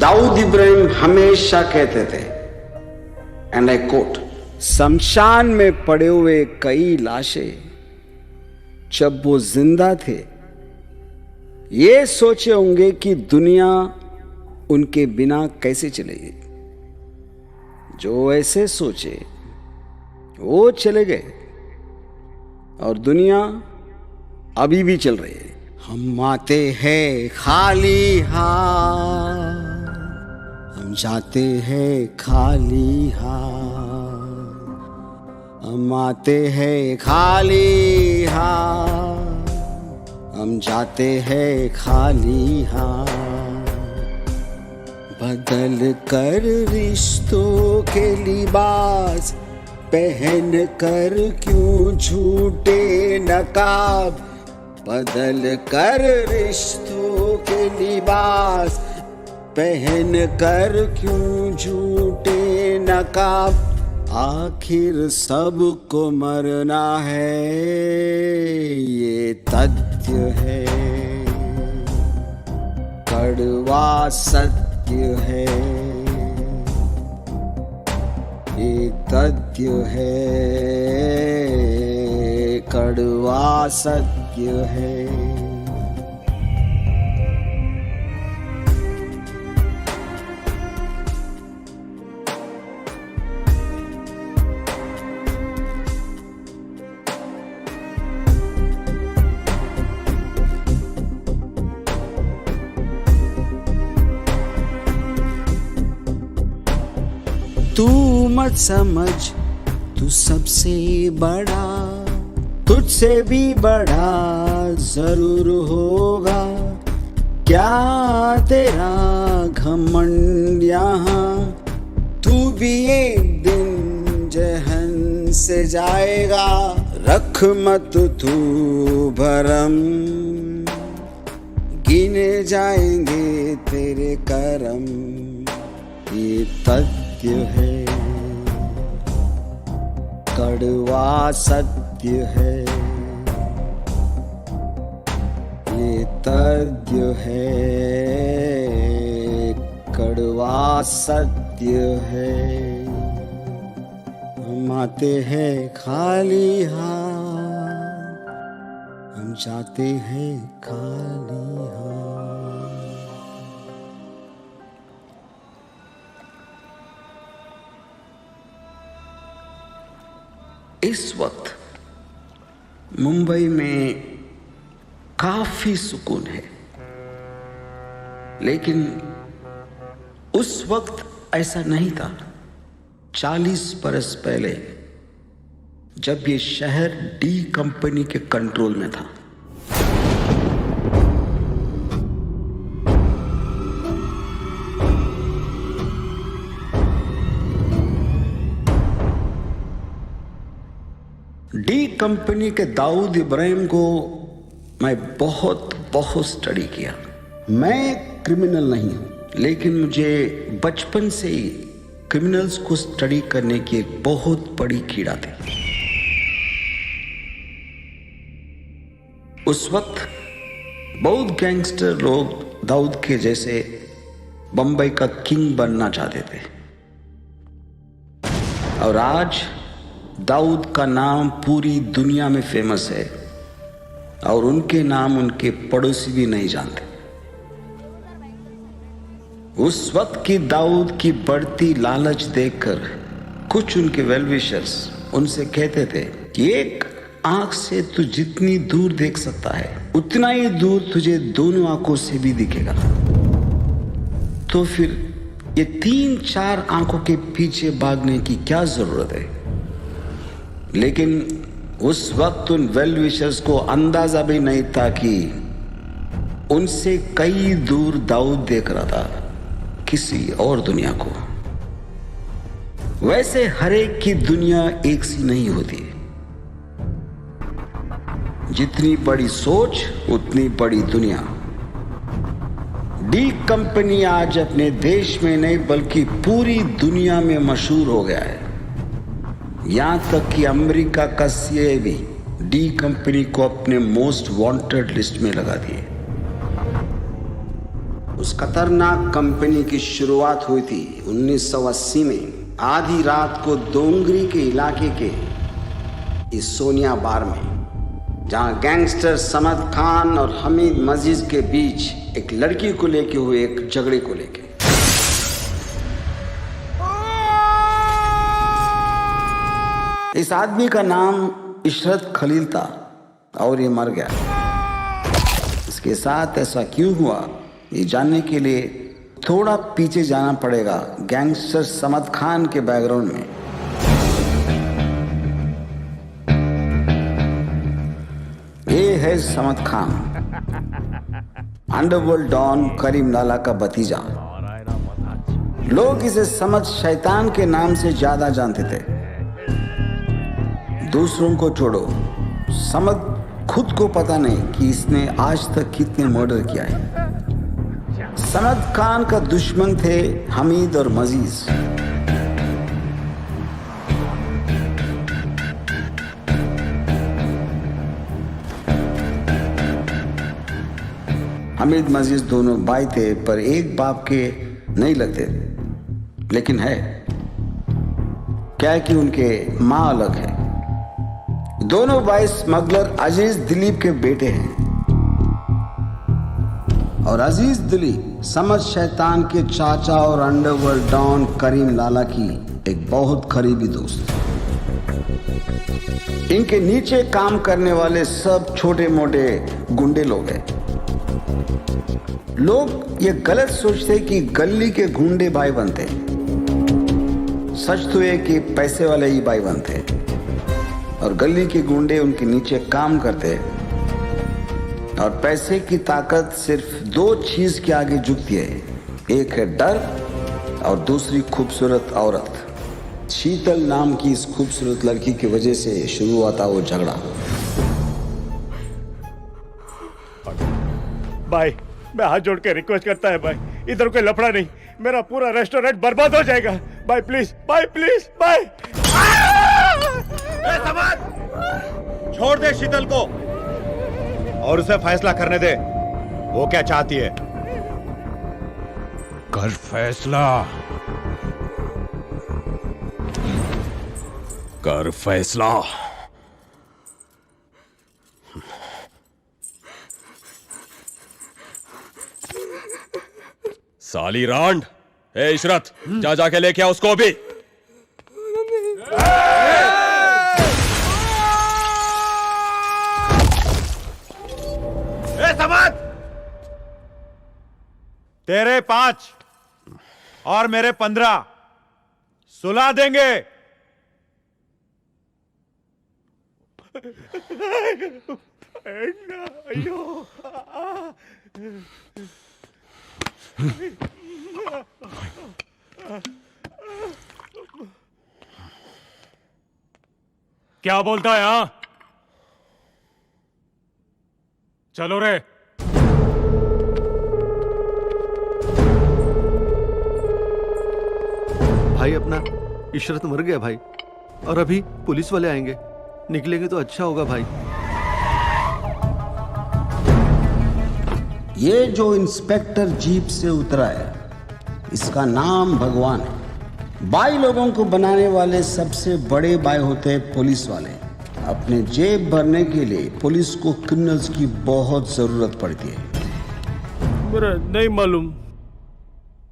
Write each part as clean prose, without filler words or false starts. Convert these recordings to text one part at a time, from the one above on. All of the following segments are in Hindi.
दाऊद इब्राहिम हमेशा कहते थे, एंड आई कोट, शमशान में पड़े हुए कई लाशें जब वो जिंदा थे ये सोचे होंगे कि दुनिया उनके बिना कैसे चलेगी। जो ऐसे सोचे वो चले गए और दुनिया अभी भी चल रही है। हम आते हैं खाली हाथ, हम जाते हैं खाली हाथ, हम आते हैं खाली हाथ, हम जाते हैं खाली हाथ। बदल कर रिश्तों के लिबास पहन कर क्यों झूठे नकाब, बदल कर रिश्तों के लिबास पहन कर क्यों झूठे नकाब। आखिर सबको मरना है ये तथ्य है, कड़वा सत्य है, ये तथ्य है, कड़वा सत्य है। तू मत समझ तू सबसे बड़ा, तुझसे भी बड़ा जरूर होगा। क्या तेरा घमंड यहाँ, तू भी एक दिन जहन से जाएगा। रख मत तू भरम, गिने जाएंगे तेरे करम। ये तथ्य है, कड़वा सत्य है, ये तथ्य है, कड़वा सत्य है। हम आते हैं खाली हाथ, हम जाते हैं खाली हाथ। इस वक्त मुंबई में काफी सुकून है, लेकिन उस वक्त ऐसा नहीं था। 40 बरस पहले जब ये शहर डी कंपनी के कंट्रोल में था। डी कंपनी के दाऊद इब्राहिम को मैं बहुत स्टडी किया। मैं क्रिमिनल नहीं हूं, लेकिन मुझे बचपन से ही क्रिमिनल्स को स्टडी करने की एक बहुत बड़ी कीड़ा थी। उस वक्त बहुत गैंगस्टर लोग दाऊद के जैसे बंबई का किंग बनना चाहते थे, और आज दाऊद का नाम पूरी दुनिया में फेमस है और उनके नाम उनके पड़ोसी भी नहीं जानते। उस वक्त की दाऊद की बढ़ती लालच देखकर कुछ उनके वेलविशर्स उनसे कहते थे कि एक आंख से तू जितनी दूर देख सकता है उतना ही दूर तुझे दोनों आंखों से भी दिखेगा। तो फिर ये 3-4 आंखों के पीछे भागने की क्या जरूरत है। लेकिन उस वक्त उन वेल विशर्स को अंदाजा भी नहीं था कि उनसे कई दूर दाऊद देख रहा था किसी और दुनिया को। वैसे हर एक की दुनिया एक सी नहीं होती। जितनी बड़ी सोच उतनी बड़ी दुनिया। डी कंपनी आज अपने देश में नहीं बल्कि पूरी दुनिया में मशहूर हो गया है। यहां तक कि अमेरिका का सीआईए भी डी कंपनी को अपने मोस्ट वांटेड लिस्ट में लगा दिए। उस खतरनाक कंपनी की शुरुआत हुई थी 1980 में आधी रात को दोंगरी के इलाके के इस सोनिया बार में, जहां गैंगस्टर समद खान और हमीद मजीद के बीच एक लड़की को लेके हुए एक झगड़े को लेके। इस आदमी का नाम इशरत खलील था और ये मर गया। इसके साथ ऐसा क्यों हुआ, ये जानने के लिए थोड़ा पीछे जाना पड़ेगा गैंगस्टर समद खान के बैकग्राउंड में। ये है समद खान, अंडरवर्ल्ड डॉन करीम लाला का भतीजा। लोग इसे समद शैतान के नाम से ज्यादा जानते थे। दूसरों को छोड़ो, समद खुद को पता नहीं कि इसने आज तक कितने मर्डर किया है। समद खान का दुश्मन थे हमीद और मजीज। हमीद मजीज दोनों भाई थे, पर एक बाप के नहीं लगते। लेकिन है क्या है कि उनके मां अलग है। दोनों भाई स्मगलर अजीज दिलीप के बेटे हैं और अजीज दिलीप समद शैतान के चाचा और अंडरवर्ल्ड डॉन करीम लाला की एक बहुत करीबी दोस्त। इनके नीचे काम करने वाले सब छोटे मोटे गुंडे लोग हैं। लोग ये गलत सोचते कि गली के गुंडे भाई बनते। सच तो ये कि पैसे वाले ही भाई बनते और गली के गुंडे उनके नीचे काम करते। और पैसे की ताकत सिर्फ दो चीज के आगे झुकती है, एक है डर और दूसरी खूबसूरत औरत। शीतल नाम की इस खूबसूरत लड़की की वजह से शुरू हुआ था वो झगड़ा। भाई मैं हाथ जोड़ के रिक्वेस्ट करता है भाई, इधर कोई लफड़ा नहीं, मेरा पूरा रेस्टोरेंट बर्बाद हो जाएगा। भाई प्लीज, भाई प्लीज, भाई। छोड़ दे शीतल को और उसे फैसला करने दे, वो क्या चाहती है। कर फैसला, कर फैसला। साली रांड, ए इशरत, जा जाके लेके आ उसको भी। तेरे 5 और मेरे 15 सुला देंगे। क्या बोलता है? हाँ चलो रे। भाई अपना इशरत मर गया भाई, और अभी पुलिस वाले आएंगे, निकलेंगे तो अच्छा होगा भाई। ये जो इंस्पेक्टर जीप से उतरा है, इसका नाम भगवान है। बाई लोगों को बनाने वाले सबसे बड़े बाई होते हैं पुलिस वाले। अपने जेब भरने के लिए पुलिस को क्रिमिनल्स की बहुत जरूरत पड़ती है। मेरा नहीं मालूम,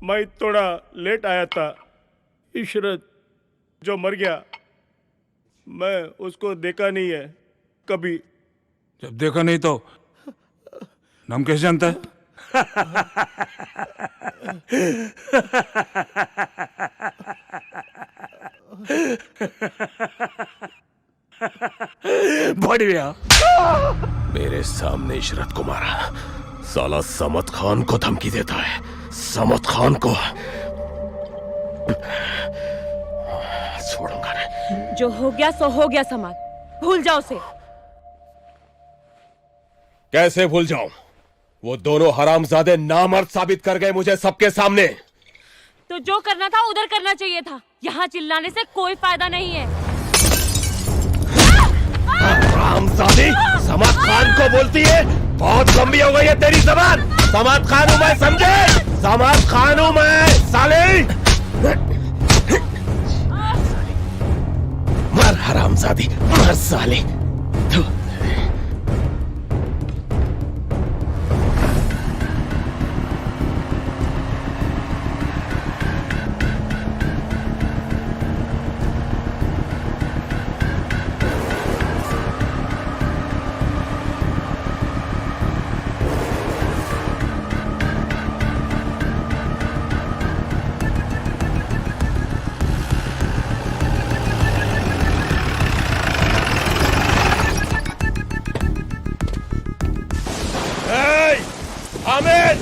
मैं थोड़ा लेट आया था। इशरत जो मर गया, मैं उसको देखा नहीं है कभी। जब देखा नहीं तो नाम कैसे जानता है? बढ़िया। मेरे सामने इशरत को मारा, साला समद खान को धमकी देता है। समद खान को छोड़ूंगा नहीं। जो हो गया सो हो गया समद, भूल जाओ उसे। कैसे भूल जाऊं? वो दोनों हरामजादे नामर्द साबित कर गए मुझे सबके सामने। तो जो करना था उधर करना चाहिए था, यहाँ चिल्लाने से कोई फायदा नहीं है। हरामजादी समद खान को बोलती है? बहुत लंबी हो गई है तेरी जबान। समद खान हूं मैं, समझे? समद खान हूं मैं साले। मर हरामजादी, मर साले। आमिर,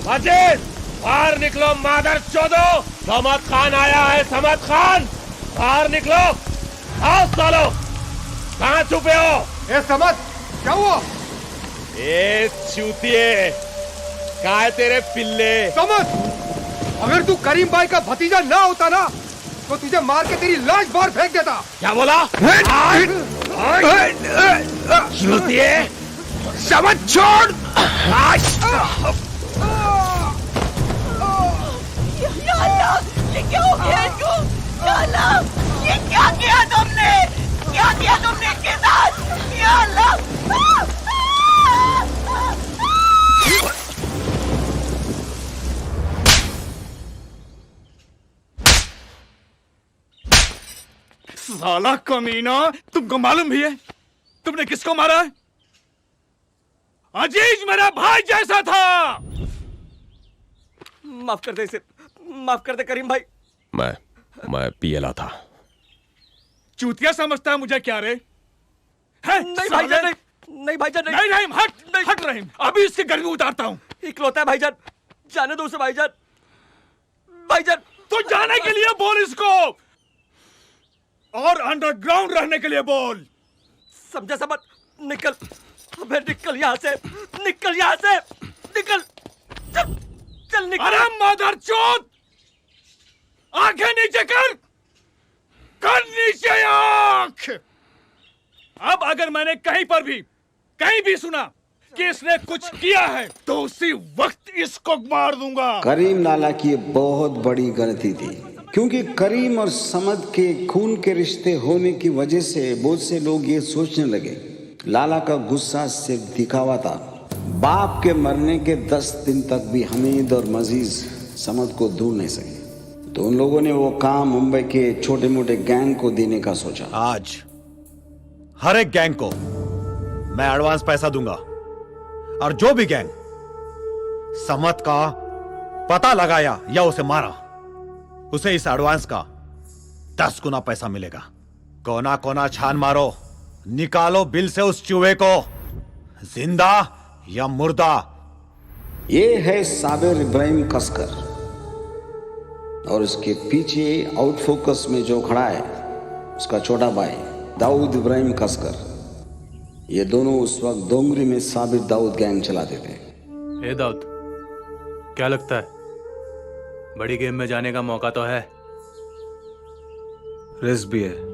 माजिद, बाहर निकलो मादर चोदो। समद खान आया है, समद खान, बाहर निकलो। आओ सालो, कहाँ छुपे हो? ए समझ, क्या हुआ? ए चूतिए, कहाँ है तेरे पिल्ले? समझ, अगर तू करीम भाई का भतीजा ना होता ना, तो तुझे मार के तेरी लाश बाहर फेंक देता। क्या बोला? चूतिए, समझ छोड़। या अल्लाह, ये क्या हो गया इसको? या अल्लाह, ये क्या किया तुमने? क्या किया तुमने इसके साथ? या अल्लाह! साला कमीना, तुमको मालूम भी है तुमने किसको मारा है? अजीज मेरा भाई जैसा था। माफ कर दे इसे, माफ कर दे करीम भाई। मैं पियला था। चूतिया समझता है मुझे क्या रे? है? नहीं भाईजान, नहीं भाईजान, नहीं नहीं हट, हट रहीम, अभी इसकी गर्मी उतारता हूँ। इकलौता है भाईजान, जाने दो उसे भाईजान। भाईजान तो जाने के लिए बोल इसको, और अंडरग्राउंड रहने के लिए बोल। समझा समझ, निकल, अबे निकल यहाँ से, निकल यहाँ से, निकल, चल, चल निकल। अरे मदरचोद, आंखें नीचे कर नीचे आंख। अब अगर मैंने कहीं भी सुना कि इसने कुछ किया है, तो उसी वक्त इसको मार दूंगा। करीम लाला की बहुत बड़ी गलती थी, क्योंकि करीम और समद के खून के रिश्ते होने की वजह से बहुत से लोग ये सोचने लगे लाला का गुस्सा सिर्फ दिखावा था। बाप के मरने के 10 दिन तक भी हमीद और मजीज समद को ढूंढ नहीं सके, तो उन लोगों ने वो काम मुंबई के छोटे मोटे गैंग को देने का सोचा। आज हर एक गैंग को मैं एडवांस पैसा दूंगा, और जो भी गैंग समद का पता लगाया या उसे मारा, उसे इस एडवांस का 10 गुना पैसा मिलेगा। कोना कोना छान मारो, निकालो बिल से उस चूहे को, जिंदा या मुर्दा। ये है साबिर इब्राहिम कसकर, और इसके पीछे आउट फोकस में जो खड़ा है उसका छोटा भाई दाऊद इब्राहिम कसकर। ये दोनों उस वक्त डोंगरी में साबिर दाऊद गैंग चलाते थे। ए दाऊद, क्या लगता है बड़ी गेम में जाने का मौका तो है? रिस्क भी है।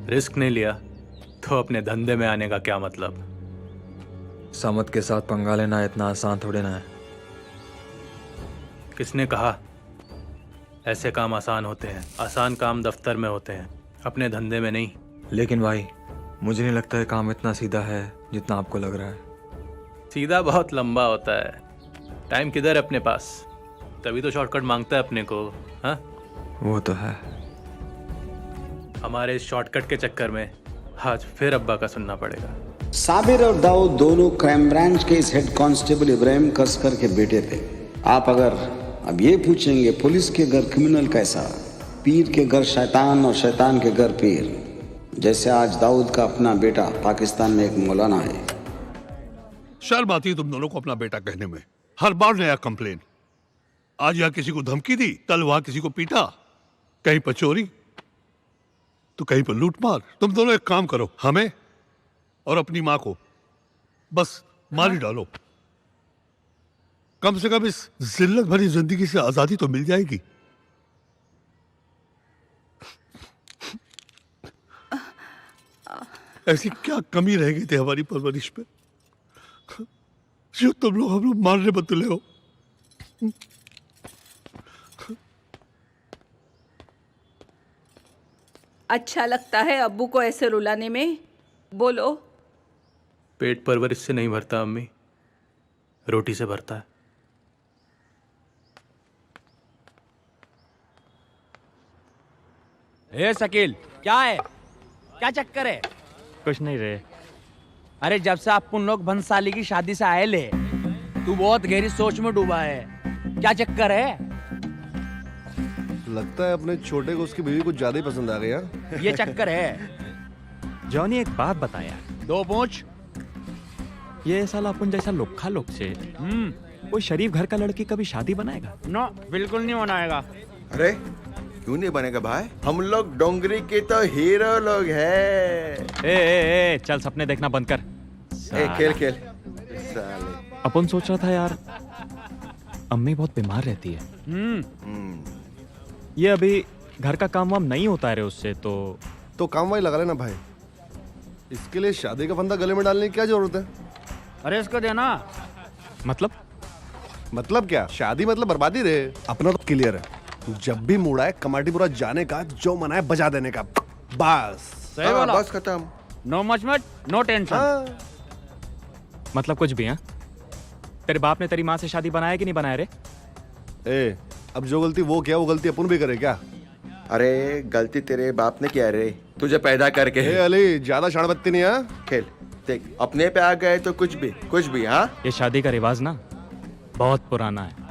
रिस्क नहीं लिया तो अपने धंधे में आने का क्या मतलब? समद के साथ पंगा लेना इतना आसान थोड़ी ना है। किसने कहा ऐसे काम आसान होते हैं? आसान काम दफ्तर में होते हैं, अपने धंधे में नहीं। लेकिन भाई, मुझे नहीं लगता है काम इतना सीधा है जितना आपको लग रहा है। सीधा बहुत लंबा होता है। टाइम किधर है अपने पास? तभी तो शॉर्टकट मांगता है अपने को। हाँ, वो तो है। हमारे इस शॉर्टकट के चक्कर में आज फिर अब्बा का सुनना पड़ेगा। साबिर और दाऊद दोनों क्राइम ब्रांच के इस हेड कांस्टेबल इब्राहिम कसकर के बेटे थे। आप अगर अब ये पूछेंगे पुलिस के घर क्रिमिनल कैसा, पीर के घर शैतान और शैतान के घर पीर, जैसे आज दाऊद का अपना बेटा पाकिस्तान में एक मौलाना है। शर्म आती है तुम दोनों को अपना बेटा कहने में। हर बार नया कंप्लेन। आज यहाँ किसी को धमकी दी, कल वहां किसी को पीटा, कहीं पर चोरी तो कहीं पर लूटमार। तुम दोनों एक काम करो, हमें और अपनी माँ को बस मार ही डालो। कम से कम इस जिल्लत भरी जिंदगी से आजादी तो मिल जाएगी। ऐसी क्या कमी रह गई थी हमारी परवरिश पे? जो तुम लोग हम लोग मारने पर तुले हो। अच्छा लगता है अब्बू को ऐसे रुलाने में? बोलो। पेट परवरिश से नहीं भरता अम्मी, रोटी से भरता है। ए शकील, क्या है? क्या चक्कर है? कुछ नहीं रे। अरे जब से अपन लोग भंसाली की शादी से आए ले, तू बहुत गहरी सोच में डूबा है। क्या चक्कर है? लगता है अपने छोटे को उसकी बीवी कुछ ज्यादा ही पसंद आ गया। ये चक्कर है। जॉनी एक बात बताया, दो पूछ। ये साला अपन जैसा लोखा लोग से कोई शरीफ घर का लड़की कभी शादी बनाएगा? नो, बिल्कुल नहीं बनाएगा। अरे क्यों नहीं बनेगा भाई? हम लोग डोंगरी के तो हीरो लोग हैं। ए, चल सपने देखना बंद कर। खेल साले। अपन सोच रहा था यार, अम्मी बहुत बीमार रहती है। ये अभी घर का काम वाम नहीं होता है रे उससे, तो काम वही लगा लेना भाई। इसके लिए शादी का फंदा गले में डालने की क्या जरूरत है? अरे इसको देना। मतलब क्या? शादी मतलब बर्बादी रे। अपना तो क्लियर है, जब भी मूड आए कमाटीपुरा जाने का, जो मना है बजा देने का, बस। सही बोला। बस खत्म। No much no tension. मतलब कुछ भी। हाँ, तेरे बाप ने तेरी माँ से शादी बनाया कि नहीं बनाया रे? ए, अब जो गलती वो किया, वो गलती अपन भी करे क्या? अरे गलती तेरे बाप ने किया रे, तुझे पैदा करके। ए अली, ज्यादा शाणबत्ती नहीं है। खेल देख, अपने पे आ गए तो कुछ भी। हाँ, ये शादी का रिवाज ना बहुत पुराना है।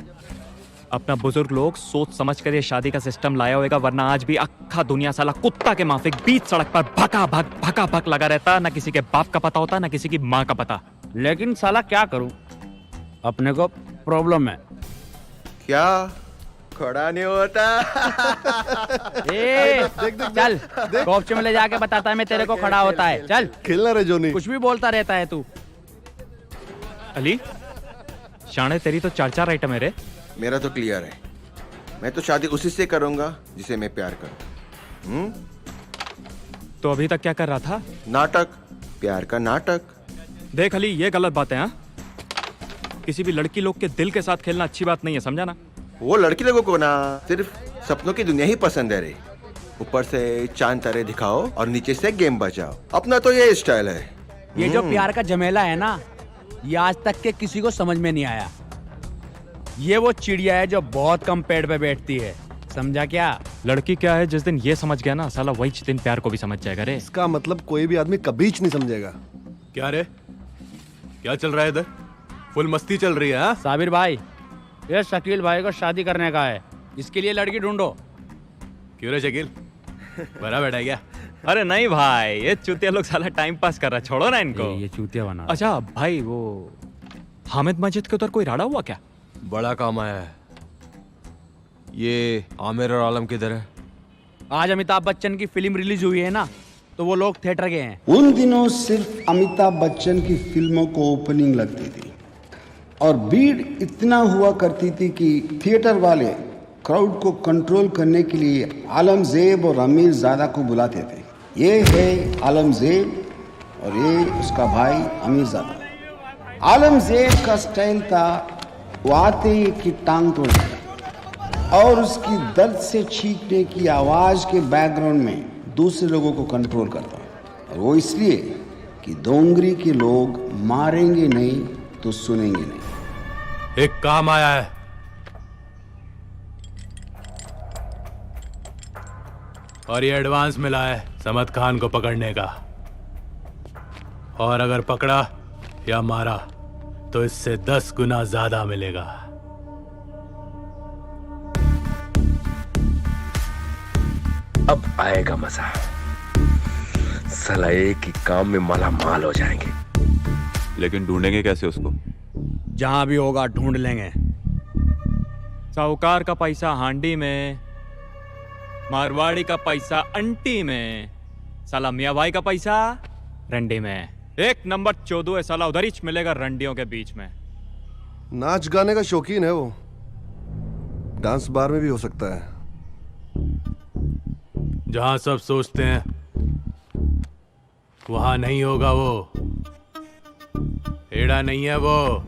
अपना बुजुर्ग लोग सोच समझ कर ये शादी का सिस्टम लाया होगा, वरना आज भी अक्खा दुनिया साला कुत्ता के माफिक बीच सड़क पर भका भक लगा रहता। ना किसी के बाप का पता होता, ना किसी की माँ का पता। लेकिन साला क्या करूं, अपने को प्रॉब्लम है। क्या खड़ा नहीं होता? चल कोपचे में ले जाके बताता है मैं तेरे को खड़ा होता है। चल खेलना रे जोनी, कुछ भी बोलता रहता है तू। अली शाणे, तेरी तो 4 आइटम है रे। मेरा तो क्लियर है, मैं तो शादी उसी से करूंगा जिसे मैं प्यार करूं। तो अभी तक क्या कर रहा था? नाटक, प्यार का नाटक। देख अली, ये गलत बात है। हाँ, किसी भी लड़की लोग के दिल के साथ खेलना अच्छी बात नहीं है, समझा ना? वो लड़की लोगों को ना सिर्फ सपनों की दुनिया ही पसंद है रे। ऊपर से चांद तारे दिखाओ और नीचे से गेम बजाओ। अपना तो ये स्टाइल है। ये जो प्यार का झमेला है ना, ये आज तक के किसी को समझ में नहीं आया। ये वो चिड़िया है जो बहुत कम पेड़ पे बैठती है, समझा क्या? लड़की क्या है, जिस दिन ये समझ गया ना साला, वही दिन प्यार को भी समझ जाएगा रे। इसका मतलब कोई भी आदमी कभी नहीं समझेगा। क्या रे, क्या चल रहा है इधर? फुल मस्ती चल रही है? हाँ साबिर भाई, ये शकील भाई को शादी करने का है, इसके लिए लड़की ढूंढो। क्यों रे शकील, बड़ा बैठा है क्या? अरे नहीं भाई, ये चूतिया लोग साला टाइम पास कर रहा, छोड़ो ना इनको। ये चूतिया बना। अच्छा भाई, वो हामिद मस्जिद के उधर कोई राड़ा हुआ क्या? बड़ा काम आया है। ये आमिर और आलम किधर है? आज अमिताभ बच्चन की फिल्म रिलीज हुई है ना, तो वो लोग थिएटर गए हैं। उन दिनों सिर्फ अमिताभ बच्चन की फिल्मों को ओपनिंग लगती थी और भीड़ इतना हुआ करती थी कि थिएटर वाले क्राउड को कंट्रोल करने के लिए आलमजेब और अमीर ज़ादा को बुलाते थे। ये है आलमजेब और ये उसका भाई अमीर ज़ादा। आलमजेब का स्टाइल था, वो आते ही की टांग तोड़ दिया और उसकी दर्द से चीखने की आवाज़ के बैकग्राउंड में दूसरे लोगों को कंट्रोल करता। और वो इसलिए कि डोंगरी के लोग मारेंगे नहीं तो सुनेंगे नहीं। एक काम आया है। और ये एडवांस मिला है समद खान को पकड़ने का। और अगर पकड़ा या मारा तो इससे 10 गुना ज्यादा मिलेगा। अब आएगा मजा। साला एक ही काम में माला माल हो जाएंगे। लेकिन ढूंढेंगे कैसे उसको? जहां भी होगा ढूंढ लेंगे। साहूकार का पैसा हांडी में, मारवाड़ी का पैसा अंटी में, साला मियाँ भाई का पैसा रंडी में। एक नंबर चोदू है साला, उधर ही मिलेगा रंडियों के बीच में। नाच गाने का शौकीन है वो, डांस बार में भी हो सकता है। जहां सब सोचते हैं वहां नहीं होगा वो। एड़ा नहीं है वो,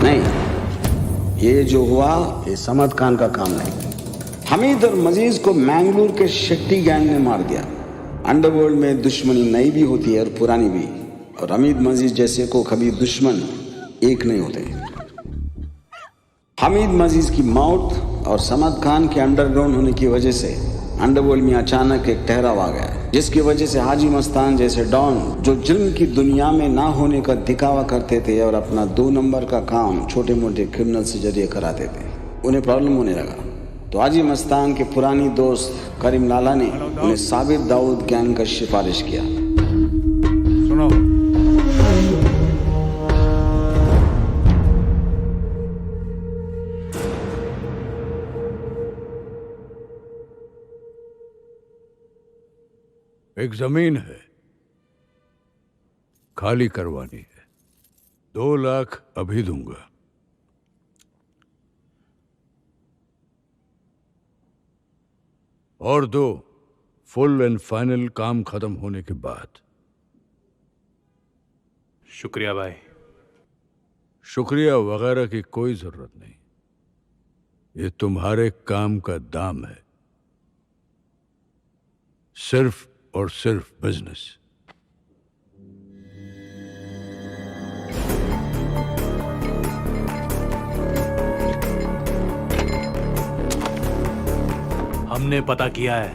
नहीं, ये जो हुआ ये समद खान का काम नहीं। हमीद और मजीज को मैंगलोर के शेट्टी गैंग ने मार दिया। अंडरवर्ल्ड में दुश्मनी नई भी होती है और पुरानी भी, और हमीद मजीज जैसे को कभी दुश्मन एक नहीं होते। हमीद मजीज की मौत और समद खान के अंडरग्राउंड होने की वजह से अंडरवर्ल्ड में अचानक एक ठहराव आ गया, जिसकी वजह से हाजी मस्तान जैसे डॉन जो जुल्म की दुनिया में ना होने का दिखावा करते थे और अपना 2 नंबर का काम छोटे मोटे क्रिमिनल से जरिए कराते थे, उन्हें प्रॉब्लम होने लगा। तो हाजी मस्तान के पुरानी दोस्त करीम लाला ने उन्हें साबिर दाऊद गैंग का सिफारिश किया। सुनो, एक जमीन है, खाली करवानी है, 2 लाख अभी दूंगा। और 2 फुल एंड फाइनल काम खत्म होने के बाद। शुक्रिया भाई। शुक्रिया वगैरह की कोई जरूरत नहीं, ये तुम्हारे काम का दाम है, सिर्फ और सिर्फ बिजनेस। हमने पता किया है,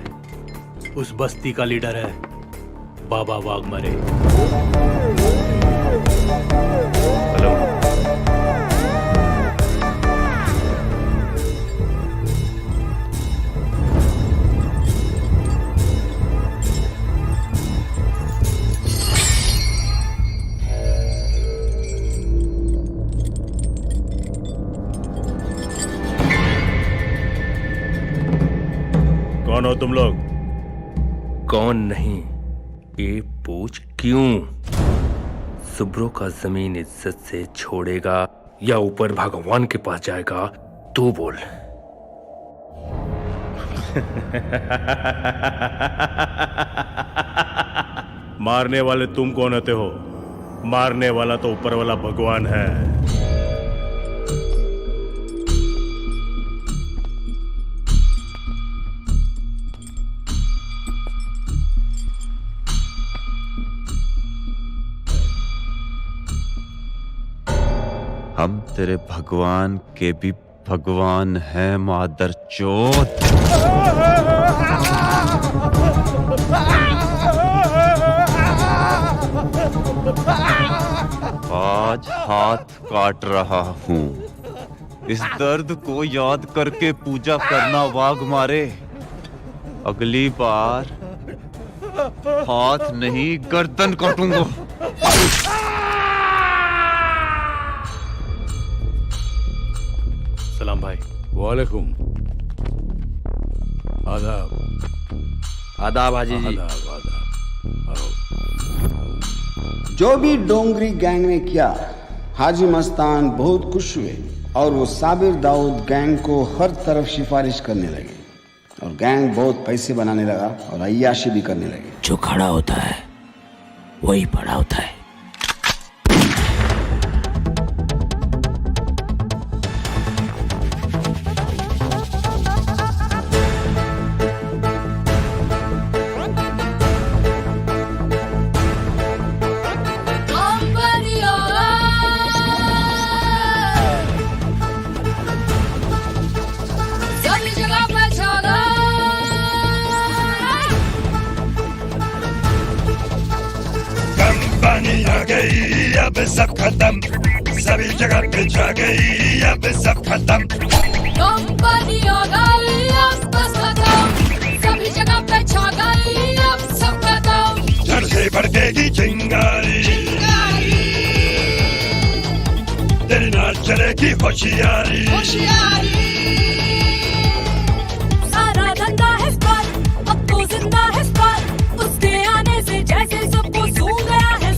उस बस्ती का लीडर है बाबा वाघमारे। हेलो, कौन हो तुम लोग? कौन नहीं, ये पूछ क्यों? सुब्रो का जमीन इज्जत से छोड़ेगा या ऊपर भगवान के पास जाएगा? तू बोल। मारने वाले तुम कौन होते हो? मारने वाला तो ऊपर वाला भगवान है। हम तेरे भगवान के भी भगवान हैं मादरचोद। आज हाथ काट रहा हूं, इस दर्द को याद करके पूजा करना वाघमारे। अगली बार हाथ नहीं गर्दन काटूंगा। सलाम भाई। वालेकुम। आदाब। आदाब हाजी जी। आदाब आदाब। जो भी डोंगरी गैंग ने किया, हाजी मस्तान बहुत खुश हुए और वो साबिर दाऊद गैंग को हर तरफ सिफारिश करने लगे। और गैंग बहुत पैसे बनाने लगा और अय्याशी भी करने लगे। जो खड़ा होता है वही बड़ा होता है। अब सब खत्म, सभी जगह पे छा गई, अब सब खत्म। कंपनी आ गई, अब बस खत्म, सभी जगह पे छा गई, अब सब खत्म। जड़ से भड़केगी चिंगारी, तेरे नाच चलेगी होशियारी। सारा धंधा है स्टार्ट, अब तो जिंदा है स्टार्ट, उसके आने से जैसे सबको सूंघ गया है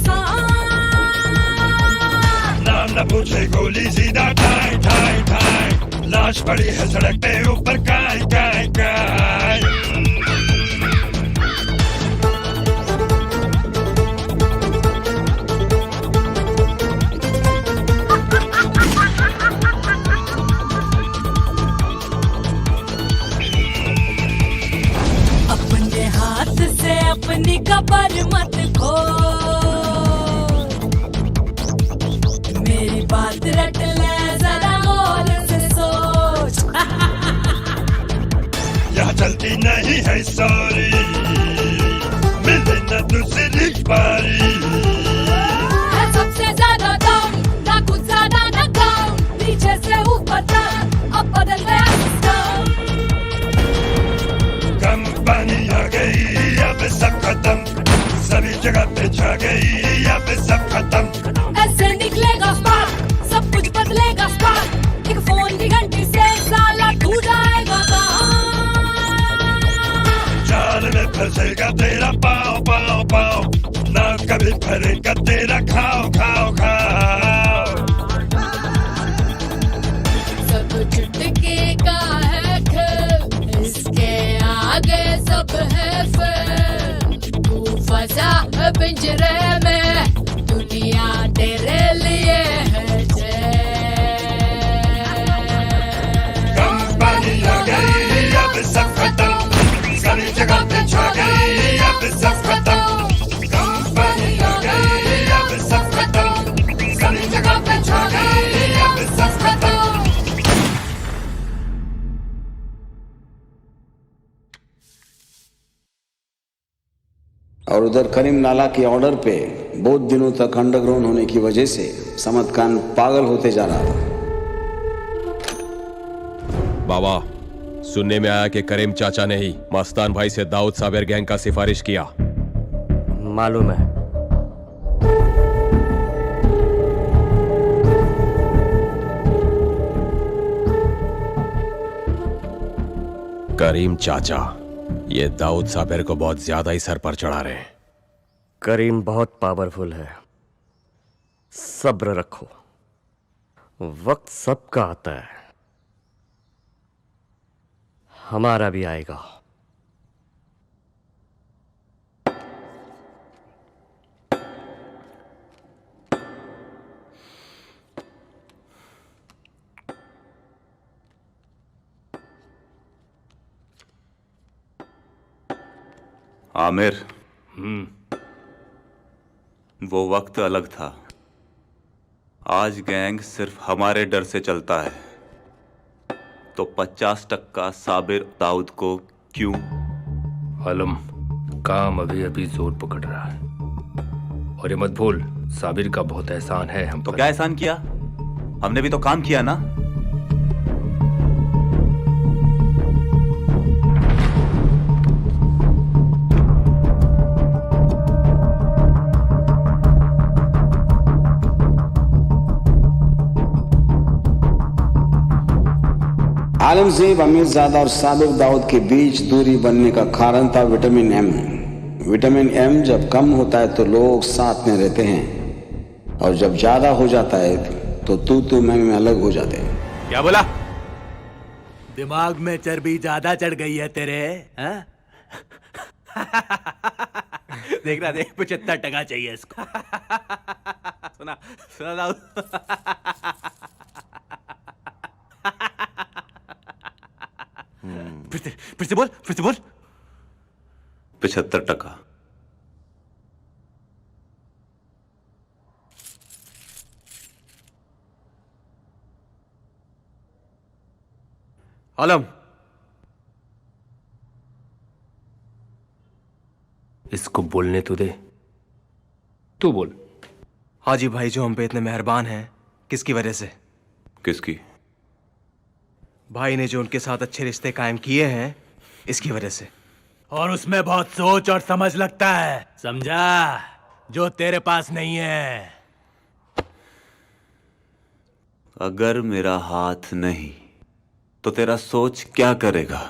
न पूछे गोली सीधा ठाई ठाई ठाई, लाश पड़ी है सड़क पे ऊपर काय काय काय। अपने हाथ से अपनी कबर मत खो, मेरी बात रट ले जरा गौर से सोच। यहाँ चलती नहीं है सॉरी, मिले न दूसरी बारी। है सबसे ज्यादा दम, ना कुछ ज्यादा ना कम, नीचे से ऊपर तक अब बदल गया सिस्टम। कंपनी आ गई, अब सब खत्म, सभी जगह पे छा गई, अब सब खत्म। ऐसे निकलेगा स्पार्क, सब कुछ बदलेगा स्पार्क, एक फोन की घंटी से साला तू जाएगा कहाँ। जाल में फंसेगा तेरा पाँव पाँव पाँव, ना कभी फरेगा तेरा खाओ खाओ खाओ। सब चुटकी का है खेल, इसके आगे सब है फेल, तू फंसा है पिंजरे में, दुनिया तेरे लिए है कंपनी आ गई, अब सब खत्म, सभी जगह पे छा गई, अब सब खत्म। कंपनी आ गई, अब सब खत्म, सभी जगह पे छा गई, अब सब खत्म। और उधर करीम नाला के ऑर्डर पे बहुत दिनों तक अंडरग्राउंड होने की वजह से समद खान पागल होते जा रहा था। बाबा, सुनने में आया कि करीम चाचा ने ही मस्तान भाई से दाऊद साबिर गैंग का सिफारिश किया। मालूम है। करीम चाचा ये दाऊद साबिर को बहुत ज्यादा ही सर पर चढ़ा रहे हैं। करीम बहुत पावरफुल है, सब्र रखो, वक्त सबका आता है, हमारा भी आएगा। आमिर, वो वक्त अलग था। आज गैंग सिर्फ हमारे डर से चलता है, तो 50% साबिर दाऊद को क्यों? आलम, काम अभी अभी जोर पकड़ रहा है, और ये मत भूल साबिर का बहुत एहसान है हम तो पर। क्या एहसान किया? हमने भी तो काम किया ना। आलमजेब अमीरजादा और साबिर दाऊद के बीच दूरी बनने का कारण था विटामिन एम। विटामिन एम जब कम होता है तो लोग साथ में रहते हैं, और जब ज्यादा हो जाता है तो तू मैं अलग हो जाते हैं। क्या बोला? दिमाग में चर्बी ज्यादा चढ़ गई है तेरे, हाँ? देख रहा, देख 75% चाहिए इसको। सुना सुना दाऊद। फिर से बोल, फिर से बोल। 75%। आलम, इसको बोलने तो दे। तू बोल। हाजी भाई जो हम पे इतने मेहरबान हैं, किसकी वजह से? किसकी? भाई ने जो उनके साथ अच्छे रिश्ते कायम किए हैं, इसकी वजह से। और उसमें बहुत सोच और समझ लगता है, समझा? जो तेरे पास नहीं है। अगर मेरा हाथ नहीं तो तेरा सोच क्या करेगा?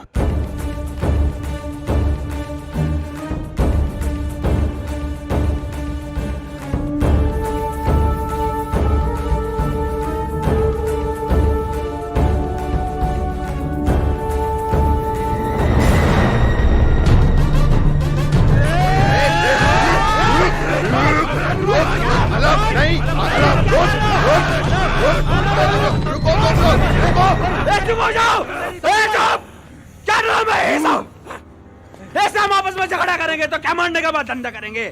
चुप हो जाओ! चुप! क्या नाम है ये सब? ऐसे हम आपस में झगड़ा करेंगे तो क्या मारने का बाद धंधा करेंगे?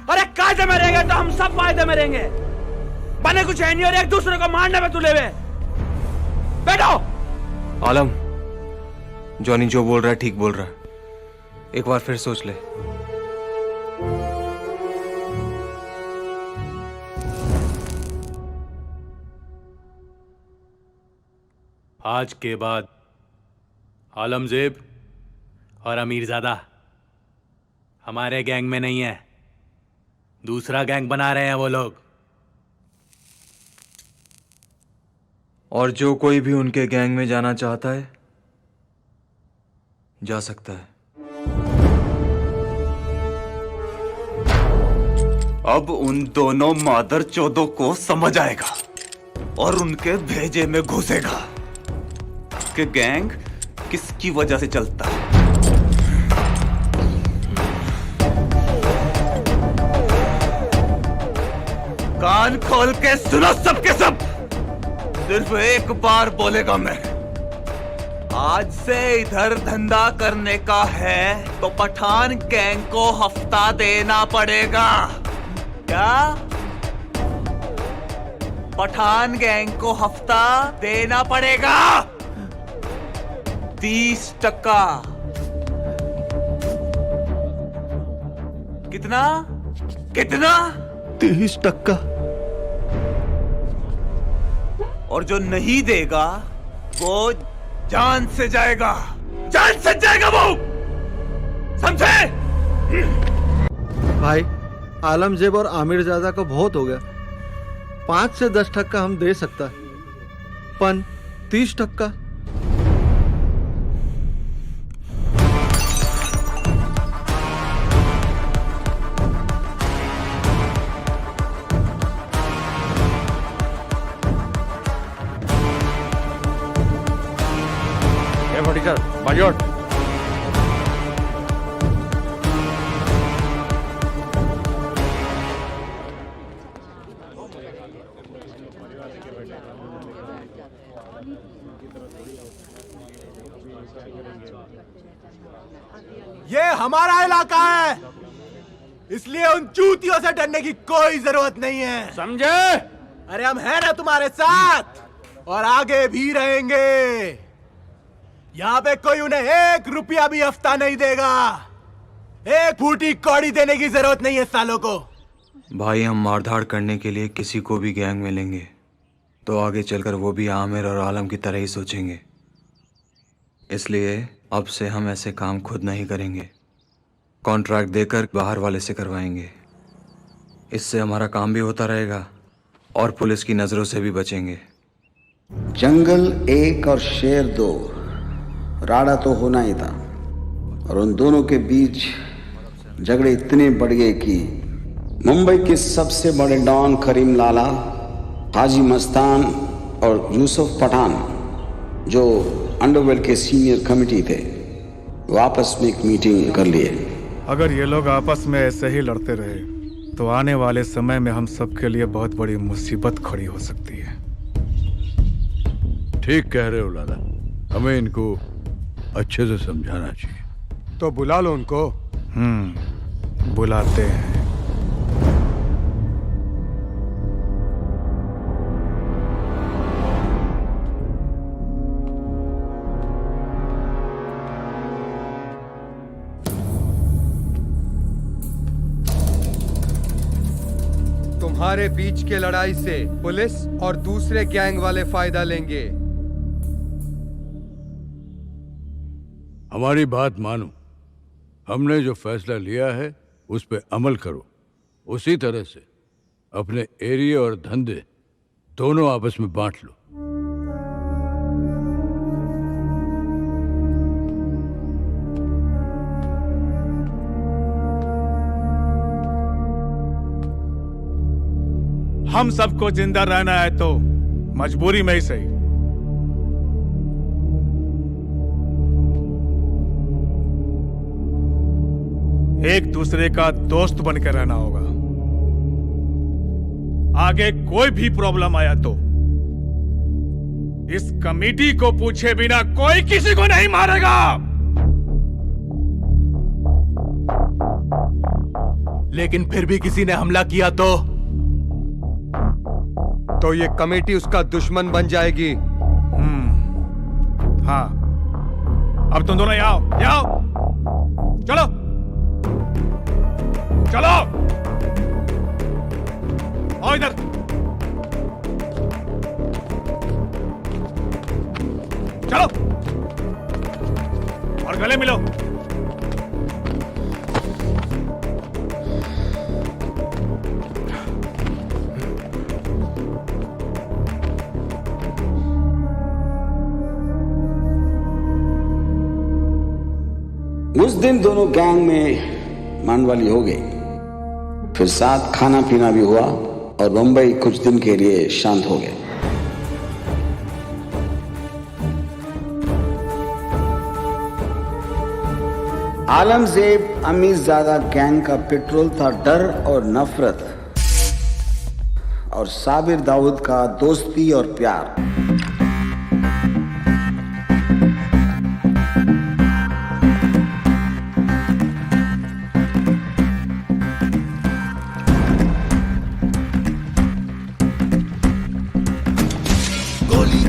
अरे कायदे में रहेंगे तो हम सब फायदे में रहेंगे। बने कुछ है नहीं और एक दूसरे को मारने में तुले हुए। बैठो। आलम, जॉनी जो बोल रहा है ठीक बोल रहा है। एक बार फिर सोच ले। आज के बाद आलमजेब और अमीरजादा हमारे गैंग में नहीं है। दूसरा गैंग बना रहे हैं वो लोग। और जो कोई भी उनके गैंग में जाना चाहता है, जा सकता है। अब उन दोनों मादर चौदों को समझ आएगा और उनके भेजे में घुसेगा कि गैंग किसकी वजह से चलता है। कान खोल के सुनो सबके सब। सिर्फ एक बार बोलेगा मैं। आज से इधर धंधा करने का है तो पठान गैंग को हफ्ता देना पड़ेगा। क्या? पठान गैंग को हफ्ता देना पड़ेगा। 30%। कितना? कितना? 30%। और जो नहीं देगा वो जान से जाएगा। जान से जाएगा वो, समझे? भाई, आलमजेब और आमिरजादा को बहुत हो गया। 5 से 10% हम दे सकता है, पन 30%। बाजोट। ये हमारा इलाका है, इसलिए उन चूतियों से डरने की कोई जरूरत नहीं है, समझे? अरे हम हैं ना तुम्हारे साथ और आगे भी रहेंगे। यहाँ पे कोई उन्हें 1 रुपया भी हफ्ता नहीं देगा। 1 फूटी कौड़ी देने की जरूरत नहीं है सालों को। भाई, हम मारधाड़ करने के लिए किसी को भी गैंग में लेंगे तो आगे चलकर वो भी आमिर और आलम की तरह ही सोचेंगे। इसलिए अब से हम ऐसे काम खुद नहीं करेंगे, कॉन्ट्रैक्ट देकर बाहर वाले से करवाएंगे। इससे हमारा काम भी होता रहेगा और पुलिस की नजरों से भी बचेंगे। जंगल 1 और शेर 2, राड़ा तो होना ही था। और उन दोनों के बीच झगड़े इतने बढ़ गए कि मुंबई के सबसे बड़े डॉन करीम लाला, हाजी मस्तान और यूसुफ पठान जो अंडरवर्ल्ड के सीनियर कमिटी थे वो आपस में एक मीटिंग कर लिए। अगर ये लोग आपस में ऐसे ही लड़ते रहे तो आने वाले समय में हम सबके लिए बहुत बड़ी मुसीबत खड़ी हो सकती है। ठीक कह रहे हो लाला, हमें इनको अच्छे से समझाना चाहिए। तो बुला लो उनको। बुलाते हैं। तुम्हारे बीच के लड़ाई से पुलिस और दूसरे गैंग वाले फायदा लेंगे। हमारी बात मानो, हमने जो फैसला लिया है उस पे अमल करो। उसी तरह से अपने एरिया और धंधे दोनों आपस में बांट लो। हम सबको जिंदा रहना है तो मजबूरी में ही सही। एक दूसरे का दोस्त बनकर रहना होगा। आगे कोई भी प्रॉब्लम आया तो इस कमेटी को पूछे बिना कोई किसी को नहीं मारेगा। लेकिन फिर भी किसी ने हमला किया तो ये कमेटी उसका दुश्मन बन जाएगी। हाँ, अब तुम दोनों यहाँ आओ, चलो चलो, आओ इधर। चलो और गले मिलो। उस दिन दोनों गैंग में मानवाली हो गई। फिर साथ खाना पीना भी हुआ और मुंबई कुछ दिन के लिए शांत हो गया। आलमजेब अमीरजादा गैंग का पेट्रोल था डर और नफरत, और साबिर दाऊद का दोस्ती और प्यार।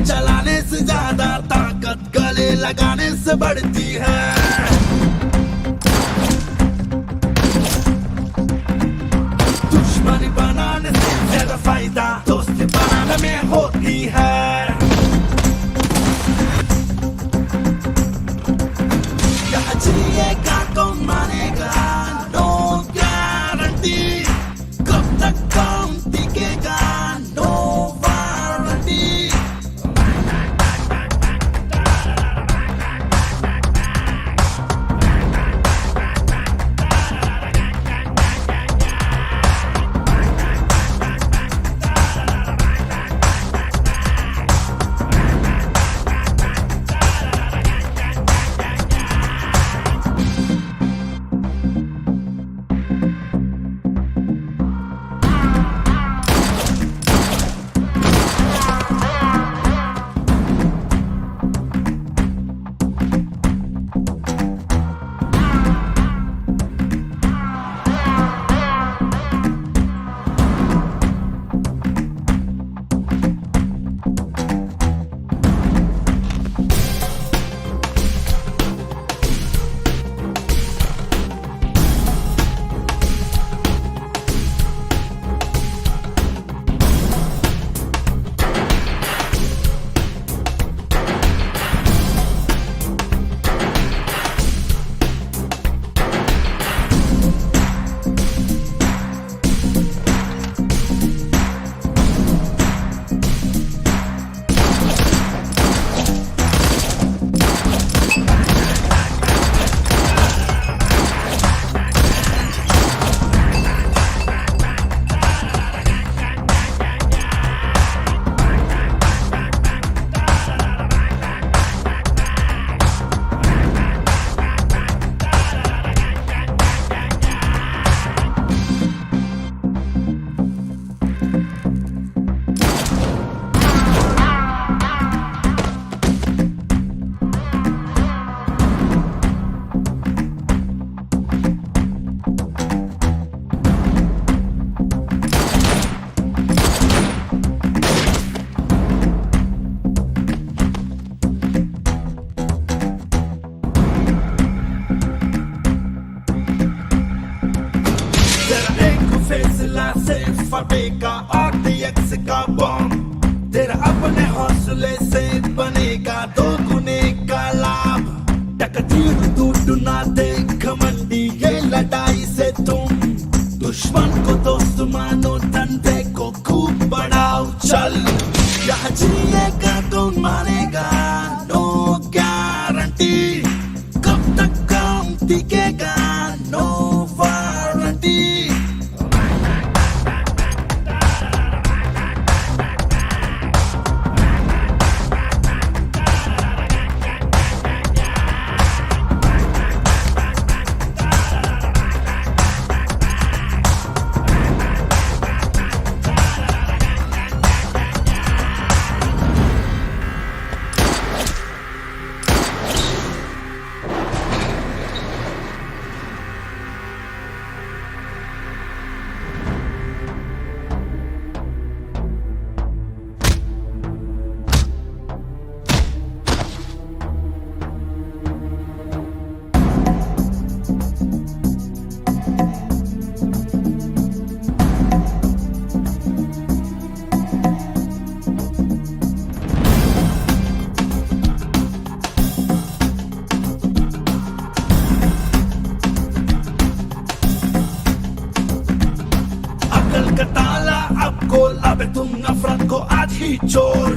चलाने से ज्यादा ताकत गले लगाने से बढ़ती है। दुश्मनी बनाने से ज्यादा फायदा दोस्ती बनाने में होती है। क्या जिएगा कौन मानेगा, नो गारंटी। कब तक कौन टिकेगा, नो वारंटी। चीर टूट ना दे घमंडी ये लड़ाई से तुम दुश्मन को दोस्त मानो धंधे को खूब बढ़ाओ चल यहाँ जिएगा कौन मानेगा नो गारंटी कब तक काम टिकेगा नो वारंटी का ताला अब खोल अब तुम नफरत को आज ही छोड़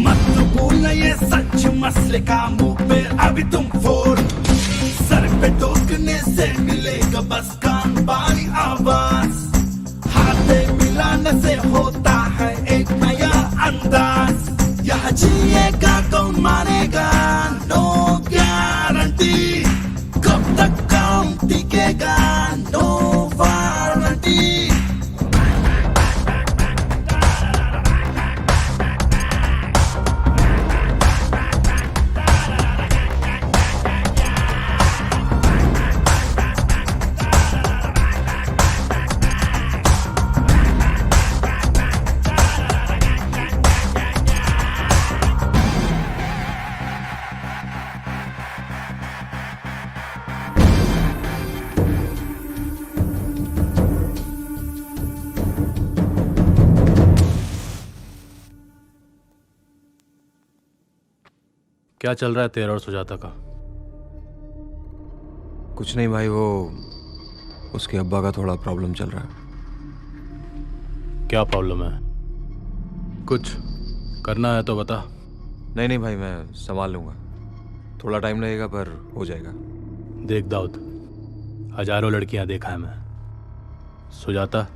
मत भूलना ये सच मसले का मुंह पे अभी तुम फोड़ सर पे ठोकने से मिलेगा बस कान बारी आवाज हाथे मिलाने से होता है एक नया अंदाज यहाँ जिएगा कौन मानेगा नो गारंटी कब तक काम टिकेगा नो वारंटी क्या चल रहा है तेरा और सुजाता का? कुछ नहीं भाई, वो उसके अब्बा का थोड़ा प्रॉब्लम चल रहा है। क्या प्रॉब्लम है? कुछ करना है तो बता। नहीं नहीं भाई, मैं संभाल लूंगा, थोड़ा टाइम लगेगा पर हो जाएगा। देख दाऊद, हजारों लड़कियां देखा है मैं, सुजाता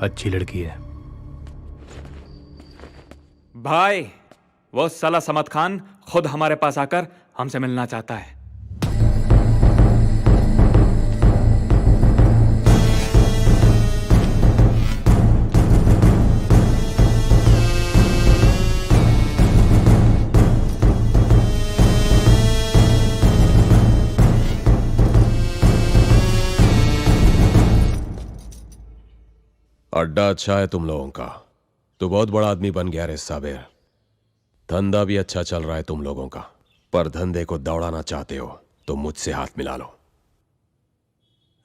अच्छी लड़की है। भाई वो साला समद खान खुद हमारे पास आकर हमसे मिलना चाहता है। अड्डा अच्छा है तुम लोगों का, तो बहुत बड़ा आदमी बन गया रे साबिर। धंधा भी अच्छा चल रहा है तुम लोगों का, पर धंधे को दौड़ाना चाहते हो तो मुझसे हाथ मिला लो।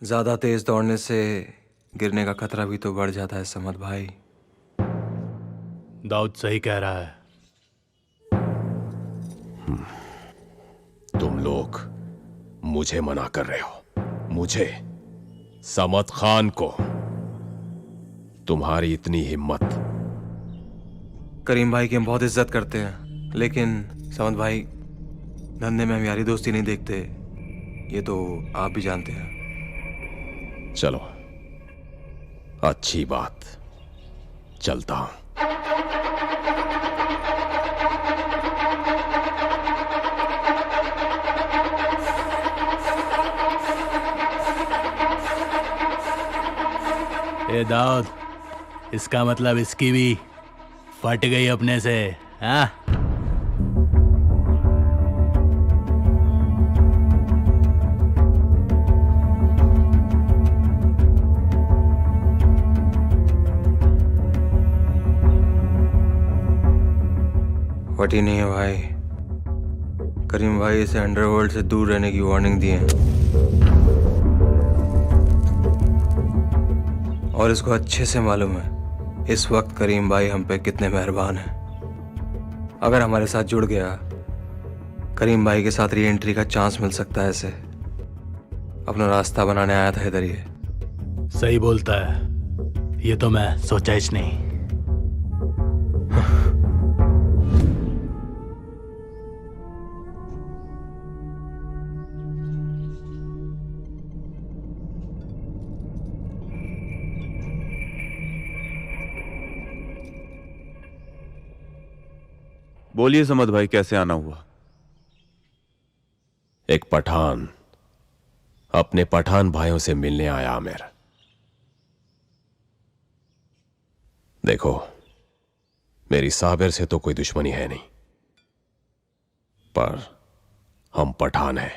ज्यादा तेज दौड़ने से गिरने का खतरा भी तो बढ़ जाता है समद भाई। दाऊद सही कह रहा है। तुम लोग मुझे मना कर रहे हो, मुझे, समद खान को। तुम्हारी इतनी हिम्मत। करीम भाई की हम बहुत इज्जत करते हैं, लेकिन समद भाई धंधे में हम यारी दोस्ती नहीं देखते, ये तो आप भी जानते हैं। चलो अच्छी बात, चलता हूं। ए दाऊद, इसका मतलब इसकी भी फट गई अपने से, हाँ? फटी नहीं है भाई, करीम भाई इसे अंडरवर्ल्ड से दूर रहने की वार्निंग दी है, और इसको अच्छे से मालूम है इस वक्त करीम भाई हम पे कितने मेहरबान हैं। अगर हमारे साथ जुड़ गया, करीम भाई के साथ री एंट्री का चांस मिल सकता है। ऐसे अपना रास्ता बनाने आया था इधर। ये सही बोलता है, ये तो मैं सोचा ही नहीं। बोलिए समद भाई, कैसे आना हुआ? एक पठान अपने पठान भाइयों से मिलने आया आमिर। देखो, मेरी साबिर से तो कोई दुश्मनी है नहीं, पर हम पठान हैं,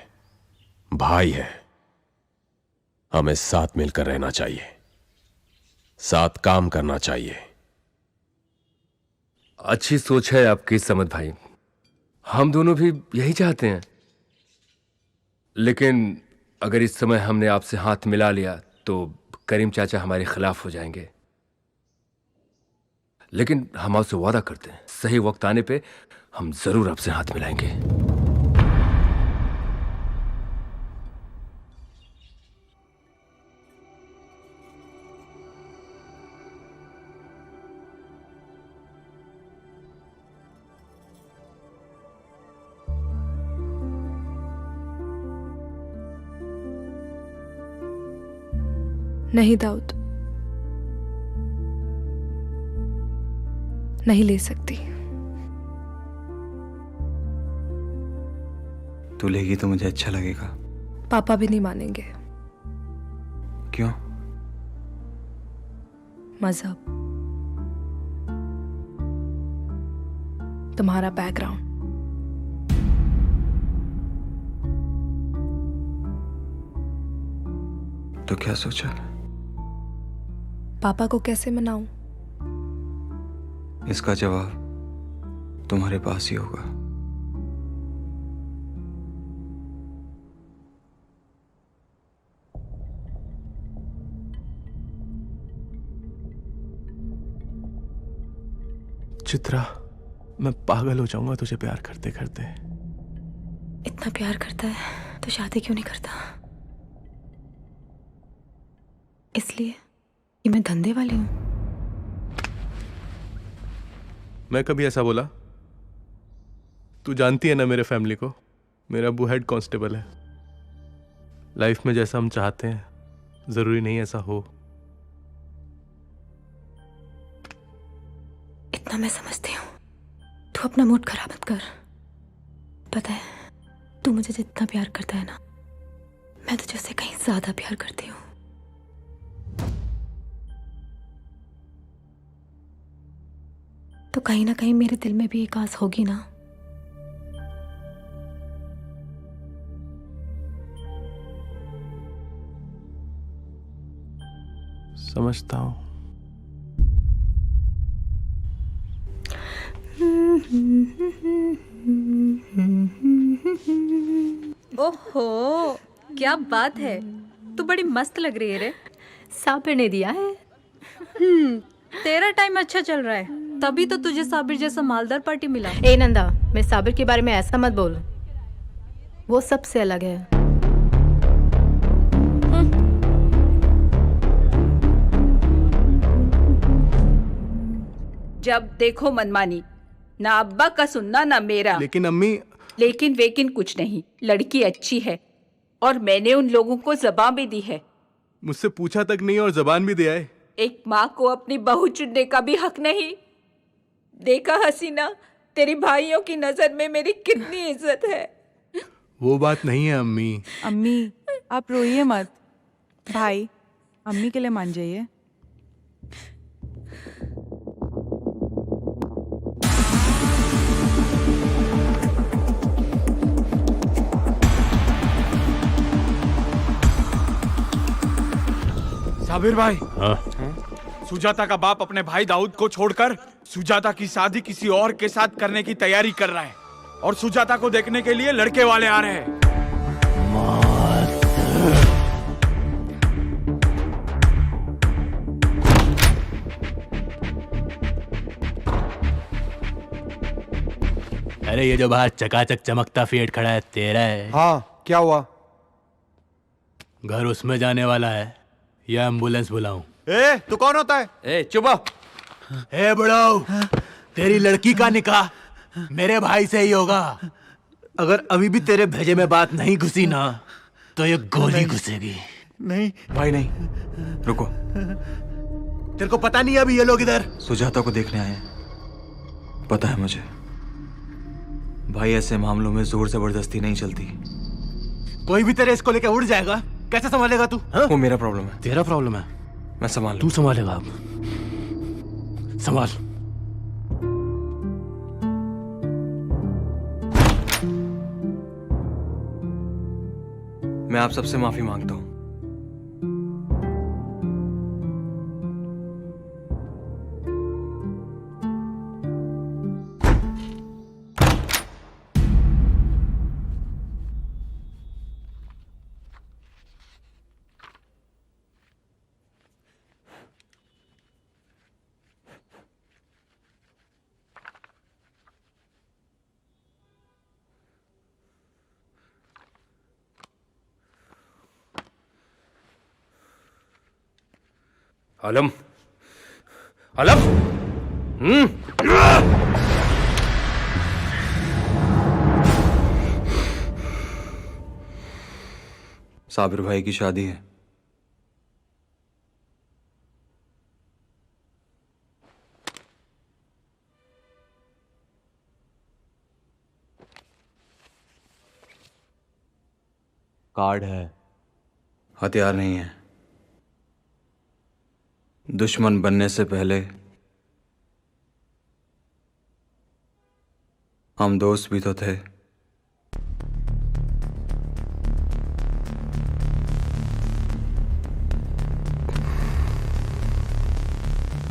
भाई हैं। हमें साथ मिलकर रहना चाहिए, साथ काम करना चाहिए। अच्छी सोच है आपकी समद भाई, हम दोनों भी यही चाहते हैं। लेकिन अगर इस समय हमने आपसे हाथ मिला लिया तो करीम चाचा हमारे खिलाफ हो जाएंगे। लेकिन हम आपसे वादा करते हैं, सही वक्त आने पे हम जरूर आपसे हाथ मिलाएंगे। नहीं दाऊद, नहीं ले सकती। तू लेगी तो मुझे अच्छा लगेगा। पापा भी नहीं मानेंगे। क्यों? मजहब, तुम्हारा बैकग्राउंड। तो क्या सोचा? पापा को कैसे मनाऊं? इसका जवाब तुम्हारे पास ही होगा। चित्रा, मैं पागल हो जाऊंगा तुझे प्यार करते करते। इतना प्यार करता है तो शादी क्यों नहीं करता? इसलिए कि मैं धंधे वाली हूं। मैं कभी ऐसा बोला? तू जानती है ना मेरे फैमिली को। मेरा अब्बू हेड कांस्टेबल है। लाइफ में जैसा हम चाहते हैं जरूरी नहीं ऐसा हो। इतना मैं समझती हूँ। तू अपना मूड खराब मत कर। पता है, तू मुझे जितना प्यार करता है ना, मैं तुझे उससे कहीं ज्यादा प्यार करती हूँ। तो कहीं ना कहीं मेरे दिल में भी एक आस होगी ना। समझता हूं। ओहो, क्या बात है, तू बड़ी मस्त लग रही है रे। साबिर ने दिया है। तेरा टाइम अच्छा चल रहा है, तभी तो तुझे साबिर जैसा मालदार पार्टी मिला। ए नंदा, मैं साबिर के बारे में ऐसा मत बोल। वो सबसे अलग है। जब देखो मनमानी, ना अब्बा का सुनना ना मेरा। लेकिन अम्मी। लेकिन वेकिन कुछ नहीं, लड़की अच्छी है और मैंने उन लोगों को ज़बान भी दी है। मुझसे पूछा तक नहीं और जबान भी दिया है। एक माँ को अपनी बहू चुनने का भी हक नहीं। देखा हसीना, तेरी भाइयों की नजर में मेरी कितनी इज्जत है। वो बात नहीं है अम्मी। अम्मी, आप रोइए मत। भाई, अम्मी के लिए मान जाइए। साबिर भाई। हाँ? सुजाता का बाप अपने भाई दाऊद को छोड़कर सुजाता की शादी किसी और के साथ करने की तैयारी कर रहा है और सुजाता को देखने के लिए लड़के वाले आ रहे हैं। अरे ये जो बाहर चकाचक चमकता फिएट खड़ा है तेरा है? हाँ, क्या हुआ? घर उसमें जाने वाला है या एम्बुलेंस बुलाऊं? ए, तू कौन होता है? ए, चुप हो। ए बुढ़ाऊ, तेरी लड़की का निकाह मेरे भाई से ही होगा। अगर अभी भी तेरे भेजे में बात नहीं घुसी ना तो ये गोली घुसेगी। नहीं भाई नहीं, रुको। तेरे को पता नहीं अभी ये लोग इधर सुजाता को देखने आए हैं। पता है मुझे भाई, ऐसे मामलों में जोर जबरदस्ती नहीं चलती। कोई भी तेरे इसको लेके उड़ जाएगा, कैसे संभालेगा तू? वो मेरा प्रॉब्लम है। तेरा प्रॉब्लम है? मैं संभाल। तू संभालेगा? अब संभाल। मैं आप सबसे माफी मांगता हूं। आलम, आलम, साबिर भाई की शादी है। कार्ड है, हथियार नहीं है। दुश्मन बनने से पहले हम दोस्त भी तो थे।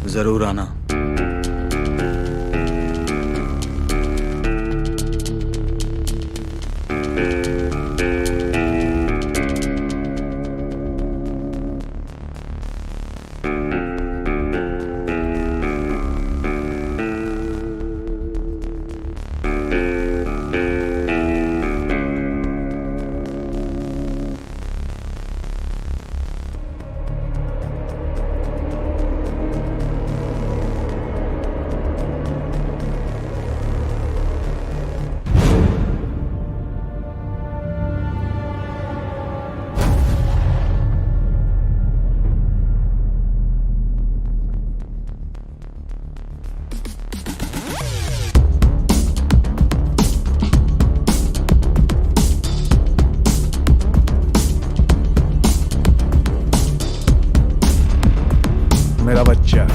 जरूर आना। मेरा बच्चा।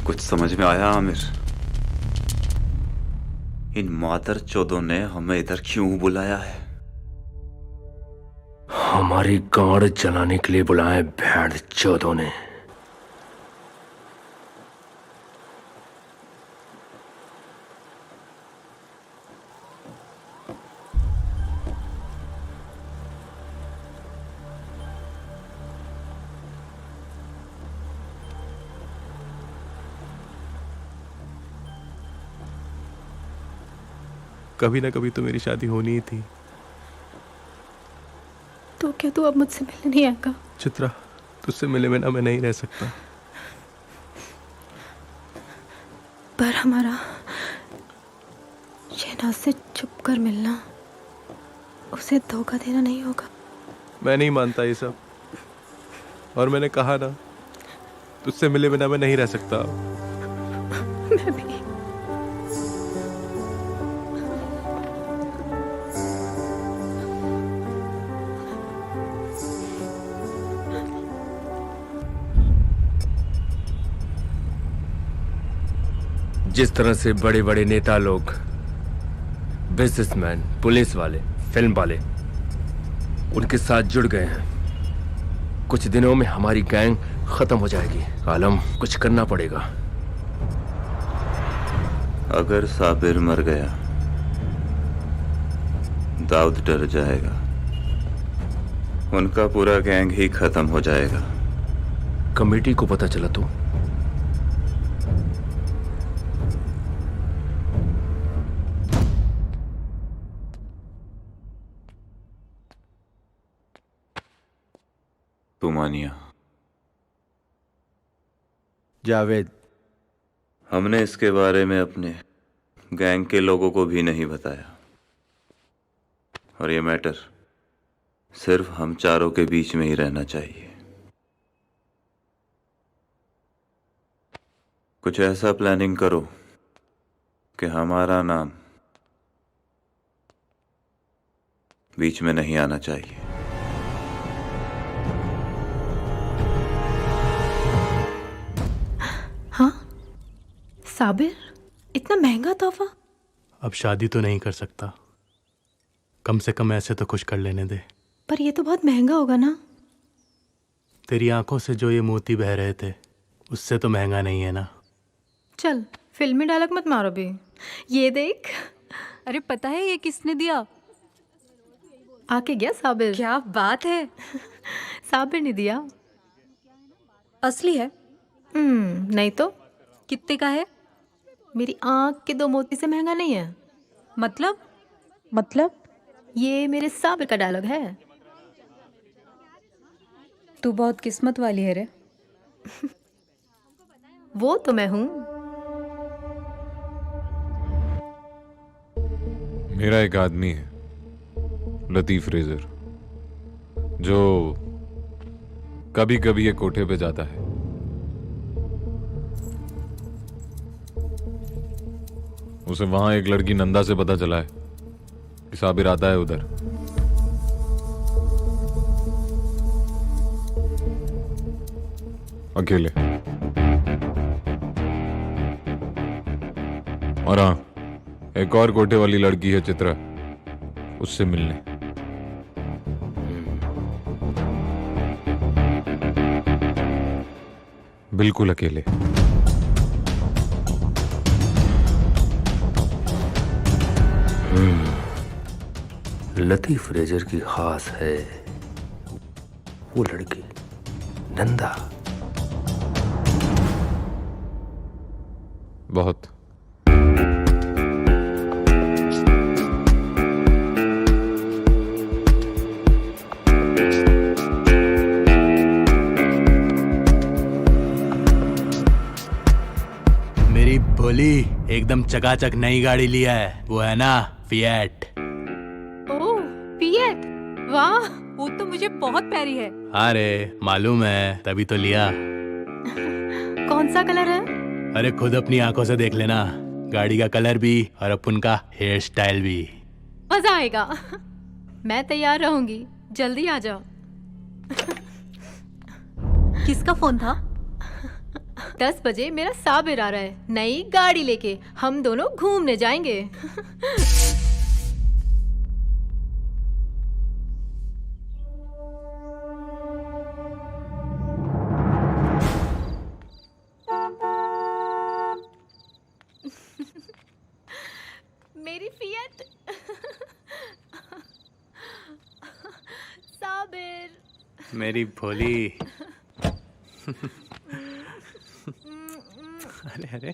कुछ समझ में आया आमिर? इन मादर चौदों ने हमें इधर क्यों बुलाया है? हमारी गाड़ जलाने के लिए बुलाए भेड़ चौदों ने। कभी ना कभी तो मेरी शादी होनी ही थी। तो क्या तू अब मुझसे मिलने नहीं आएगा? चित्रा, तुझसे मिले बिना मैं नहीं रह सकता। हमारा शहनाज से छुप कर मिलना, उसे धोखा देना नहीं होगा। मैं नहीं मानता ये सब, और मैंने कहा ना, तुझसे मिले बिना मैं नहीं रह सकता। मैं भी। जिस तरह से बड़े बड़े नेता लोग, बिजनेसमैन, पुलिस वाले, फिल्म वाले उनके साथ जुड़ गए हैं, कुछ दिनों में हमारी गैंग खत्म हो जाएगी। आलम, कुछ करना पड़ेगा। अगर साबिर मर गया, दाऊद डर जाएगा, उनका पूरा गैंग ही खत्म हो जाएगा। कमेटी को पता चला तो? तुमानिया, जावेद, हमने इसके बारे में अपने गैंग के लोगों को भी नहीं बताया, और ये मैटर सिर्फ हम चारों के बीच में ही रहना चाहिए। कुछ ऐसा प्लानिंग करो कि हमारा नाम बीच में नहीं आना चाहिए। हाँ साबिर, इतना महंगा तोहफा? अब शादी तो नहीं कर सकता, कम से कम ऐसे तो खुश कर लेने दे। पर ये तो बहुत महंगा होगा ना? तेरी आंखों से जो ये मोती बह रहे थे, उससे तो महंगा नहीं है ना। चल फिल्मी डायलॉग मत मारो भी। ये देख। अरे पता है ये किसने दिया? आके गया साबिर। क्या बात है। साबिर ने दिया। असली है? नहीं तो। कितने का है? मेरी आंख के 2 मोती से महंगा नहीं है। मतलब ये मेरे साबिर का डायलॉग है। तू बहुत किस्मत वाली है रे। वो तो मैं हूं। मेरा एक आदमी है, लतीफ रेजर, जो कभी कभी ये कोठे पे जाता है। उसे वहां एक लड़की नंदा से पता चला है कि साबिर आता है उधर। अकेले। और हाँ, एक और कोठे वाली लड़की है चित्रा, उससे मिलने। बिल्कुल अकेले। लतीफ रेजर की खास है वो लड़की नंदा। बहुत। मेरी भोली एकदम चकाचक नई गाड़ी लिया है, वो है ना फिएट। ओह फिएट, वाह वो तो मुझे बहुत प्यारी है। अरे मालूम है, तभी तो लिया। कौन सा कलर है? अरे खुद अपनी आंखों से देख लेना, गाड़ी का कलर भी और अपन का हेयर स्टाइल भी। मजा आएगा। मैं तैयार रहूंगी, जल्दी आ जाओ। किसका फोन था? 10 बजे मेरा साबिर आ रहा है नई गाड़ी लेके, हम दोनों घूमने जाएंगे। मेरी फिएट। साबिर। मेरी भोली। अरे अरे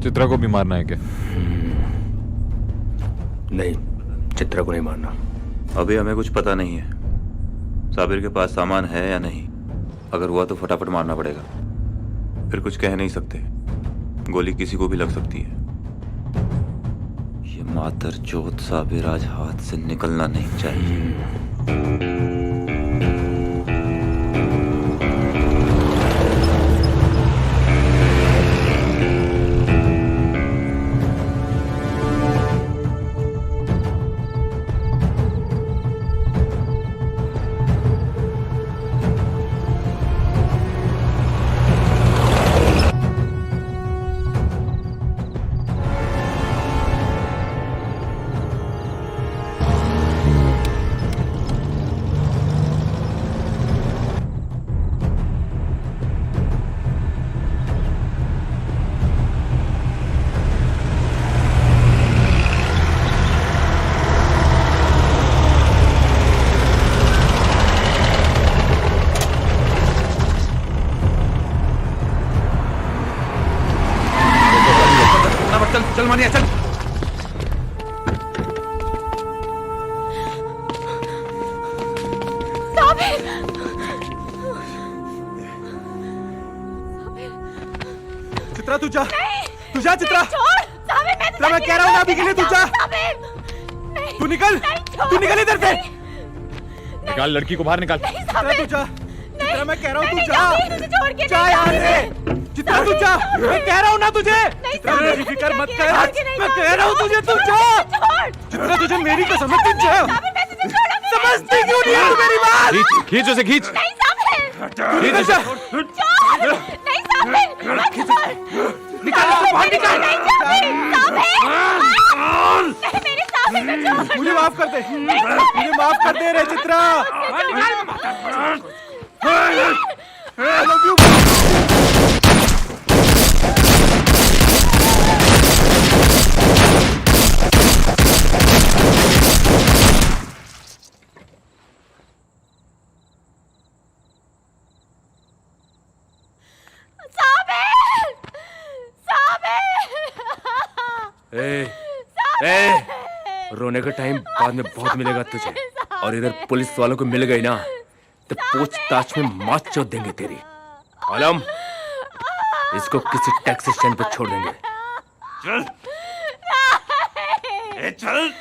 चित्रा को भी मारना है क्या? नहीं, चित्रा को नहीं मारना। अभी हमें कुछ पता नहीं है साबिर के पास सामान है या नहीं। अगर हुआ तो फटाफट मारना पड़ेगा, फिर कुछ कह नहीं सकते, गोली किसी को भी लग सकती है। ये मादरचोद साबिर आज हाथ से निकलना नहीं चाहिए। चल मानिया चल। चित्रा तू जा, तू जा चित्रा। चित्रा मैं कह रहा हूँ ना अभी के लिए तू जा। तू निकल इधर से। निकाल लड़की को बाहर निकाल। चित्रा तू जा। चित्रा मैं कह रहा हूँ तू जा। जा यहाँ से। चित्रा तू जा, मैं कह रहा हूँ ना तुझे। चित्रा मेरी फिक्र मत कर, मैं कह रहा हूँ तुझे तू जा। चित्रा तुझे मेरी कसम है तू जा। समझती क्यों नहीं है तू मेरी बात? खींच उसे, खींच। खींच उसे। निकाल उसको बाहर निकाल। मुझे माफ कर दे, मुझे माफ कर दे रे चित्रा। I love you. रोने का टाइम बाद में बहुत मिलेगा तुझे, और इधर पुलिस वालों को मिल गई ना तो पूछताछ में मात चोद देंगे तेरी। आलम, इसको किसी टैक्सी स्टैंड पर छोड़ देंगे। चल चल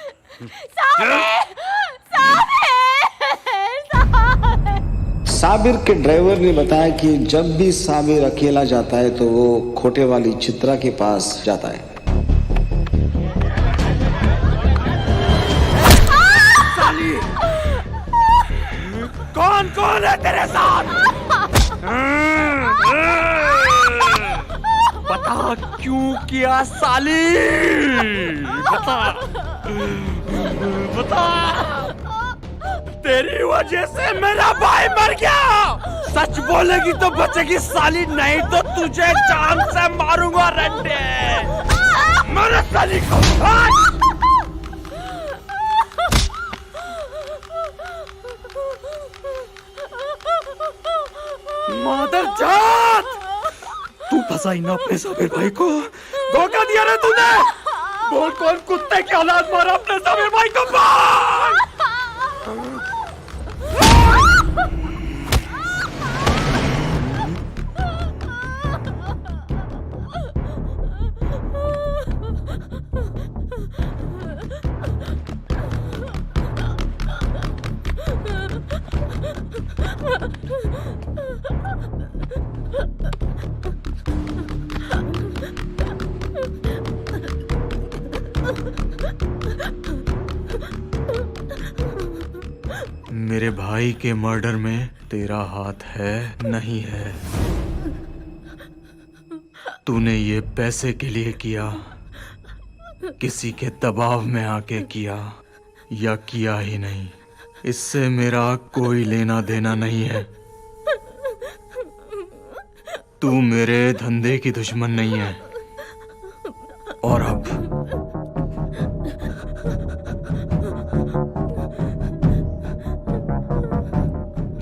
साबिर के ड्राइवर ने बताया कि जब भी साबिर अकेला जाता है तो वो खोटे वाली चित्रा के पास जाता है। कौन कौन है तेरे साथ? बता क्यों किया साली? बता बता। तेरी वजह से मेरा भाई मर गया। सच बोलेगी तो बचेगी साली, नहीं तो तुझे जान से मारूंगा रंडे। मेरे साली को मादर जात, तू फंसाई ना अपने साबिर भाई को। धोखा दिया ना तूने। बोल कौन कुत्ते की औलाद मारा अपने साबिर भाई को? बोल। मेरे भाई के मर्डर में तेरा हाथ है नहीं है? तूने ये पैसे के लिए किया, किसी के दबाव में आके किया, या किया ही नहीं? इससे मेरा कोई लेना देना नहीं है। तू मेरे धंधे की दुश्मन नहीं है। और अब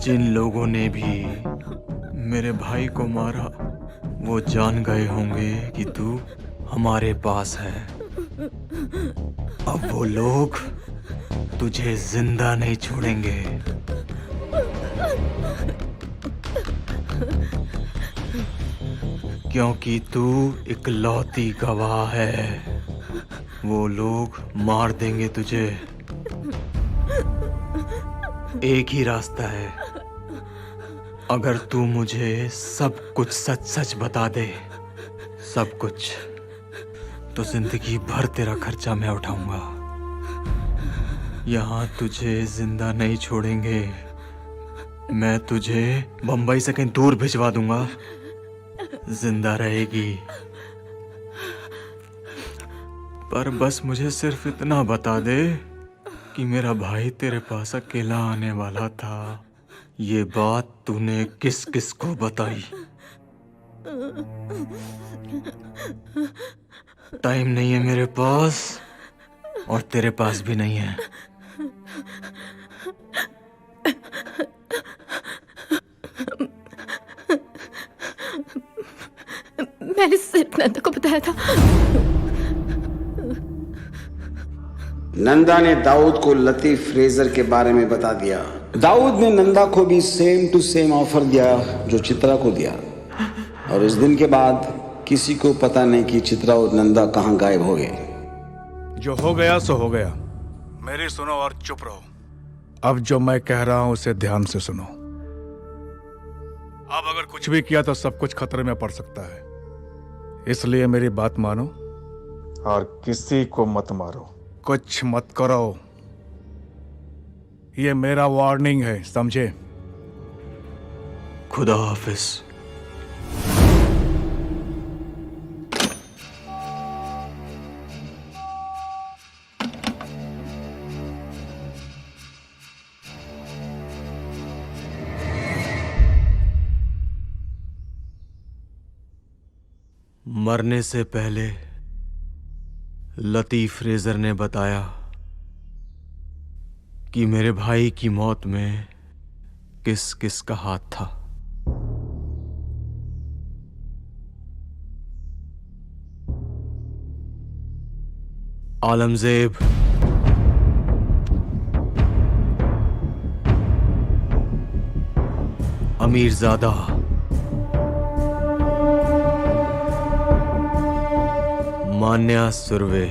जिन लोगों ने भी मेरे भाई को मारा वो जान गए होंगे कि तू हमारे पास है। अब वो लोग तुझे जिंदा नहीं छोड़ेंगे। क्योंकि तू इकलौती गवाह है। वो लोग मार देंगे तुझे। एक ही रास्ता है, अगर तू मुझे सब कुछ सच सच बता दे, सब कुछ, तो जिंदगी भर तेरा खर्चा मैं उठाऊंगा। यहाँ तुझे जिंदा नहीं छोड़ेंगे। मैं तुझे बंबई से कहीं दूर भिजवा दूंगा, जिंदा रहेगी। पर बस मुझे सिर्फ इतना बता दे कि मेरा भाई तेरे पास अकेला आने वाला था। ये बात तूने किस किस को बताई? टाइम नहीं है मेरे पास, और तेरे पास भी नहीं है। मैंने सिर्फ नंदा को बताया था। नंदा ने दाऊद को लतीफ फ्रेजर के बारे में बता दिया। दाऊद ने नंदा को भी सेम टू सेम ऑफर दिया जो चित्रा को दिया। और इस दिन के बाद किसी को पता नहीं कि चित्रा और नंदा कहां गायब हो गए। जो हो गया सो हो गया। मेरी सुनो और चुप रहो। अब जो मैं कह रहा हूं उसे ध्यान से सुनो। अब अगर कुछ भी किया तो सब कुछ खतरे में पड़ सकता है। इसलिए मेरी बात मानो और किसी को मत मारो, कुछ मत करो। ये मेरा वार्निंग है, समझे? खुदा हाफिज। मरने से पहले लतीफ फ्रेजर ने बताया कि मेरे भाई की मौत में किस किस का हाथ था। आलमजेब, अमीरजादा, मान्या सुरवे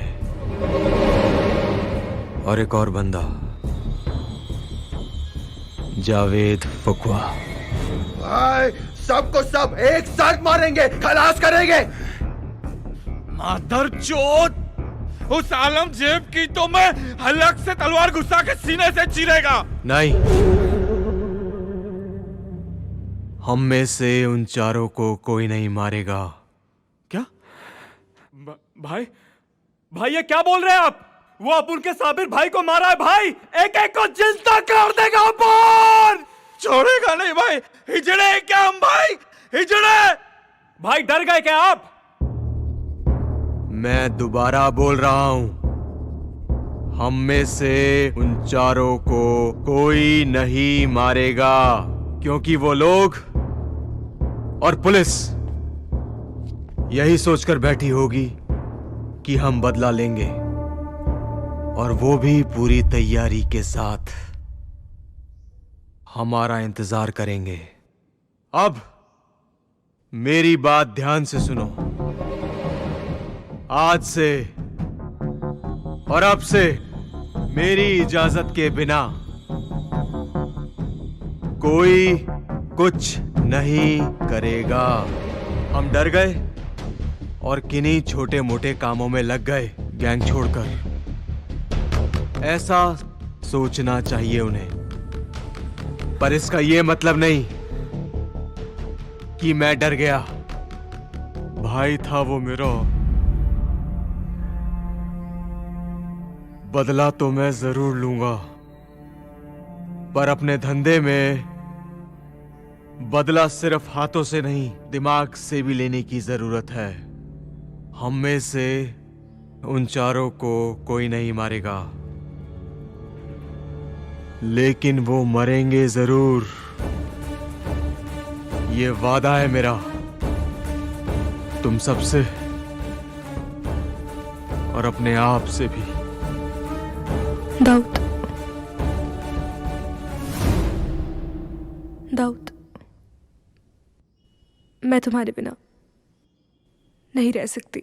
और एक और बंदा, जावेद फुकवा। भाई, सबको सब एक साथ मारेंगे, खलास करेंगे। मादरचोद, उस आलमजेब की तो मैं हलक से तलवार घुसा के सीने से चीरेगा। नहीं, हम में से उन चारों को कोई नहीं मारेगा। भाई, भाई ये क्या बोल रहे हैं आप? वो अपुन के साबिर भाई को मारा है भाई। एक एक को जिंदा कर देगा अपुन। छोड़ेगा नहीं भाई। हिजड़े क्या हम भाई? हिजड़े भाई, डर गए क्या आप? मैं दोबारा बोल रहा हूं, हम में से उन चारों को कोई नहीं मारेगा, क्योंकि वो लोग और पुलिस यही सोचकर बैठी होगी कि हम बदला लेंगे, और वो भी पूरी तैयारी के साथ हमारा इंतजार करेंगे। अब मेरी बात ध्यान से सुनो। आज से और अब से मेरी इजाजत के बिना कोई कुछ नहीं करेगा। हम डर गए और किन्हीं छोटे मोटे कामों में लग गए गैंग छोड़कर। ऐसा सोचना चाहिए उन्हें, पर इसका यह मतलब नहीं कि मैं डर गया। भाई था वो मेरा, बदला तो मैं जरूर लूंगा, पर अपने धंधे में बदला सिर्फ हाथों से नहीं, दिमाग से भी लेने की जरूरत है। हम में से उन चारों को कोई नहीं मारेगा, लेकिन वो मरेंगे जरूर। ये वादा है मेरा तुम सबसे और अपने आप से भी। दाऊद, दाऊद, मैं तुम्हारे बिना नहीं रह सकती।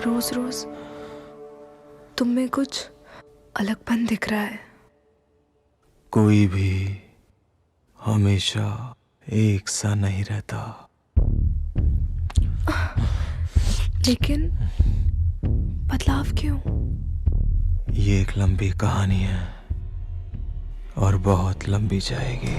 रोज रोज तुम में कुछ अलगपन दिख रहा है। कोई भी हमेशा एक सा नहीं रहता। लेकिन बदलाव क्यों? ये एक लंबी कहानी है और बहुत लंबी जाएगी।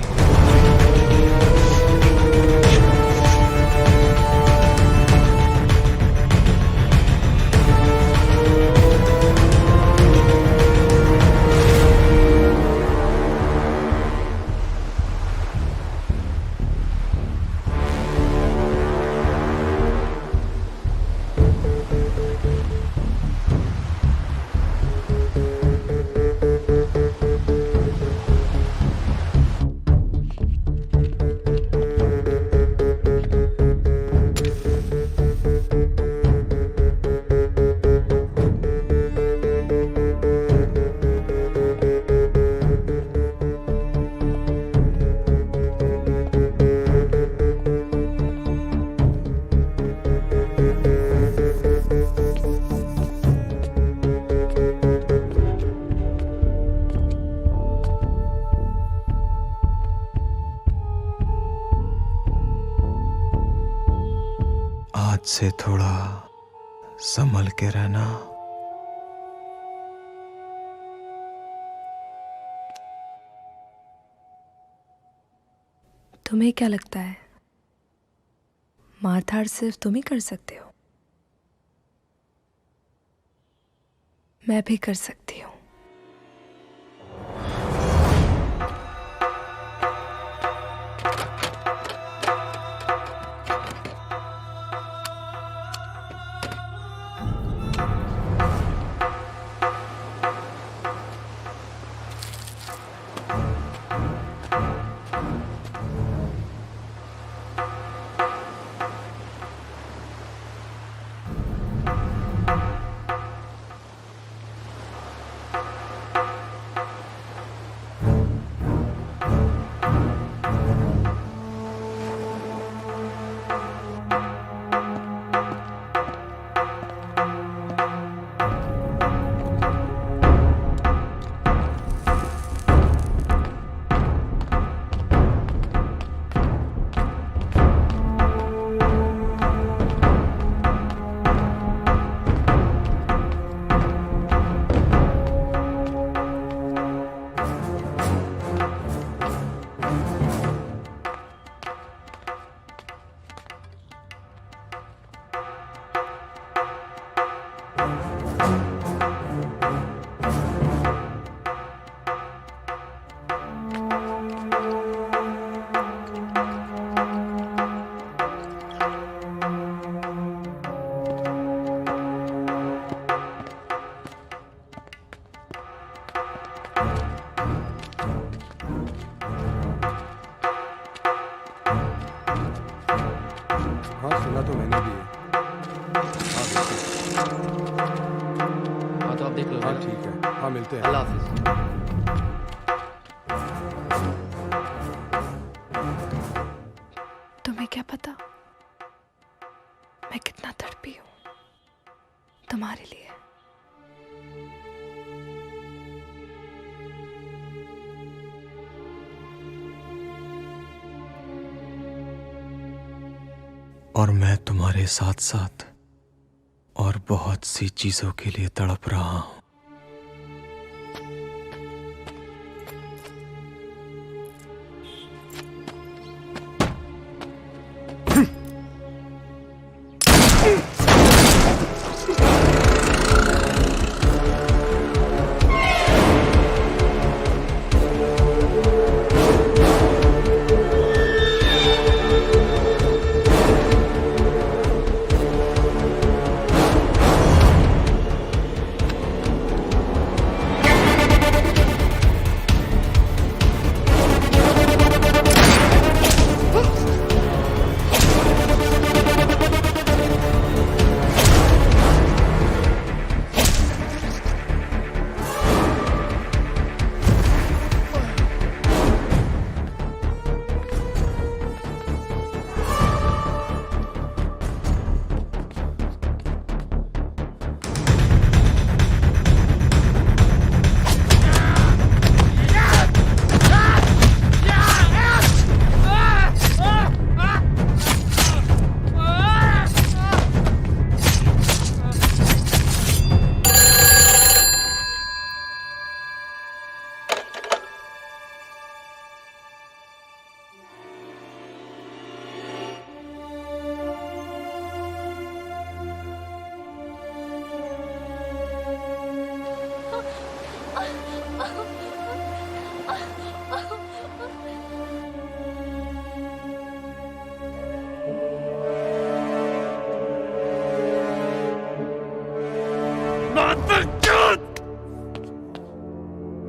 आज से थोड़ा संभल के रहना। तुम्हें क्या लगता है मारधाड़ सिर्फ तुम ही कर सकते हो? मैं भी कर सकती हूँ। हाँ तो आप देख लो। हाँ ठीक है, हाँ मिलते हैं। अल्लाह हाफिज। तुम्हें क्या पता मैं कितना तड़पी हूँ तुम्हारे लिए। और मैं तुम्हारे साथ साथ और बहुत सी चीजों के लिए तड़प रहा हूं।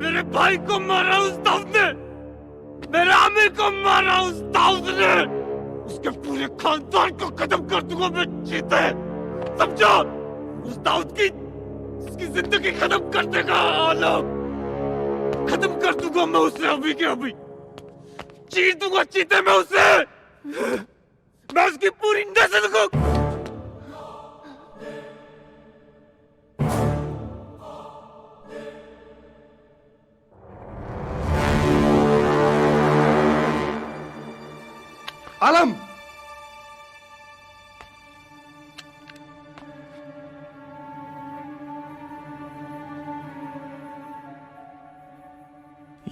मेरे भाई को मारा उस दाऊद ने, मेरे आमिर को मारा उस दाऊद ने, उसके पूरे खानदान को खत्म कर दूंगा मैं जीते, समझो? उस दाऊद की उसकी जिंदगी खत्म कर देगा आलम, खत्म कर दूंगा मैं उसे अभी के अभी, चीर दूंगा चीते में उसे, मैं उसकी पूरी नस्ल को। आलम!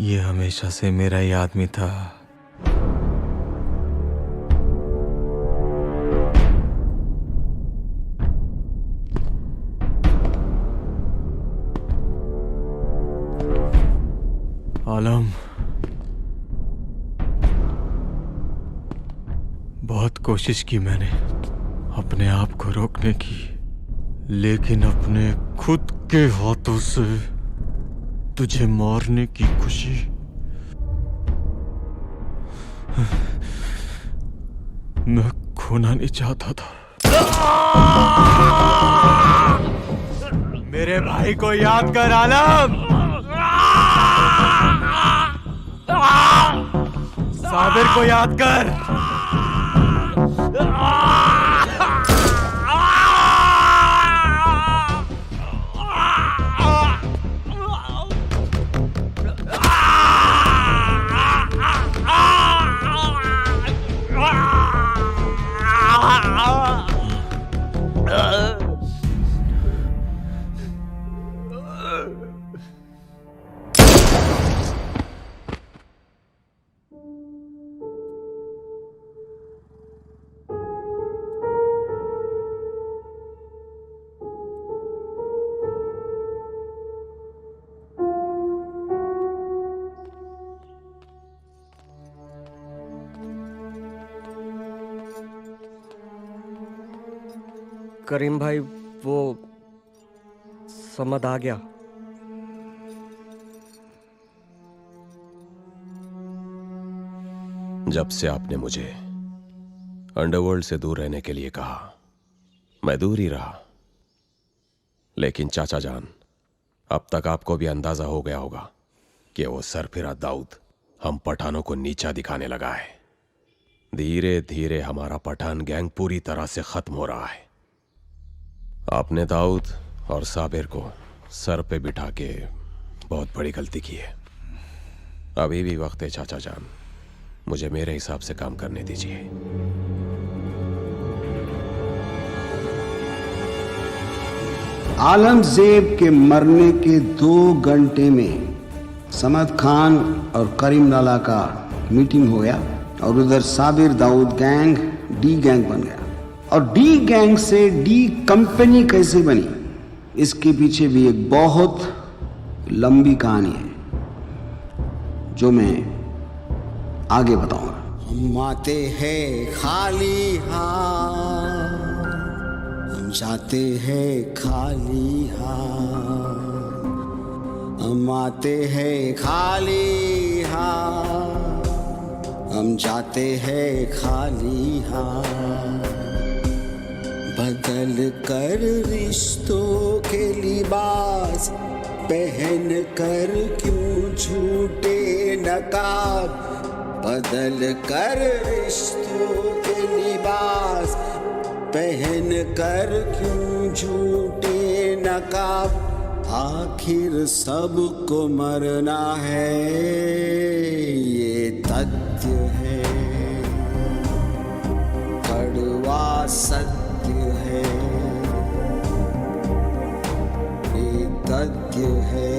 ये हमेशा से मेरा ही आदमी था। आलम, बहुत कोशिश की मैंने अपने आप को रोकने की, लेकिन अपने खुद के हाथों से तुझे मारने की खुशी मैं खोना नहीं चाहता था। मेरे भाई को याद कर आलम, साबिर को याद कर। करीम भाई, वो समझ आ गया। जब से आपने मुझे अंडरवर्ल्ड से दूर रहने के लिए कहा, मैं दूर ही रहा। लेकिन चाचा जान, अब तक आपको भी अंदाजा हो गया होगा कि वो सरफिरा दाऊद हम पठानों को नीचा दिखाने लगा है। धीरे धीरे हमारा पठान गैंग पूरी तरह से खत्म हो रहा है। आपने दाऊद और साबिर को सर पे बिठा के बहुत बड़ी गलती की है। अभी भी वक्त है चाचा जान, मुझे मेरे हिसाब से काम करने दीजिए। आलमजेब के मरने के 2 घंटे में समद खान और करीम लाला का मीटिंग हो गया और उधर Sabir Dawood gang D gang बन गया। और डी गैंग से डी कंपनी कैसे बनी, इसके पीछे भी एक बहुत लंबी कहानी है जो मैं आगे बताऊंगा। हम आते हैं खाली हाथ, हम जाते हैं खाली हाथ, हम आते हैं खाली हाथ, हम जाते हैं खाली हाथ। बदल कर रिश्तों के लिबास पहन कर क्यों झूठे नकाब, बदल कर रिश्तों के लिबास पहन कर क्यों झूठे नकाब। आखिर सबको मरना है, ये तथ्य है, कड़वा सत्य है, ये तथ्य है,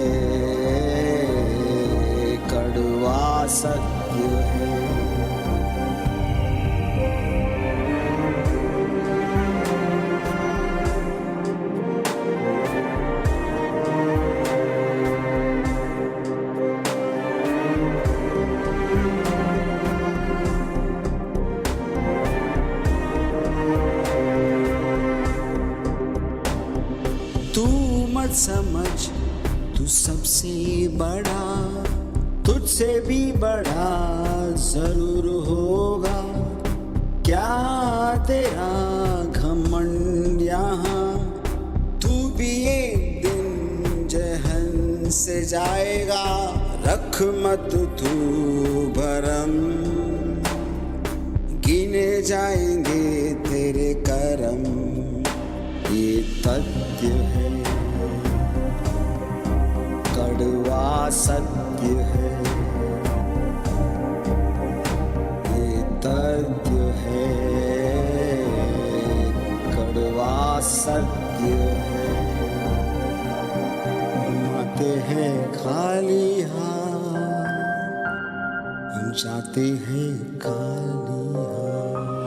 कड़वा सत्य है। समझ तू सबसे बड़ा, तुझसे भी बड़ा जरूर होगा। क्या तेरा घमंड यहाँ, तू भी एक दिन जहन से जाएगा। रख मत तू भरम, गिने जाएंगे तेरे करम, ये तथ्य है, कड़वा सत्य है, ये तथ्य है, कड़वा सत्य है। हम आते हैं खाली हाथ, हम जाते हैं खाली हाथ।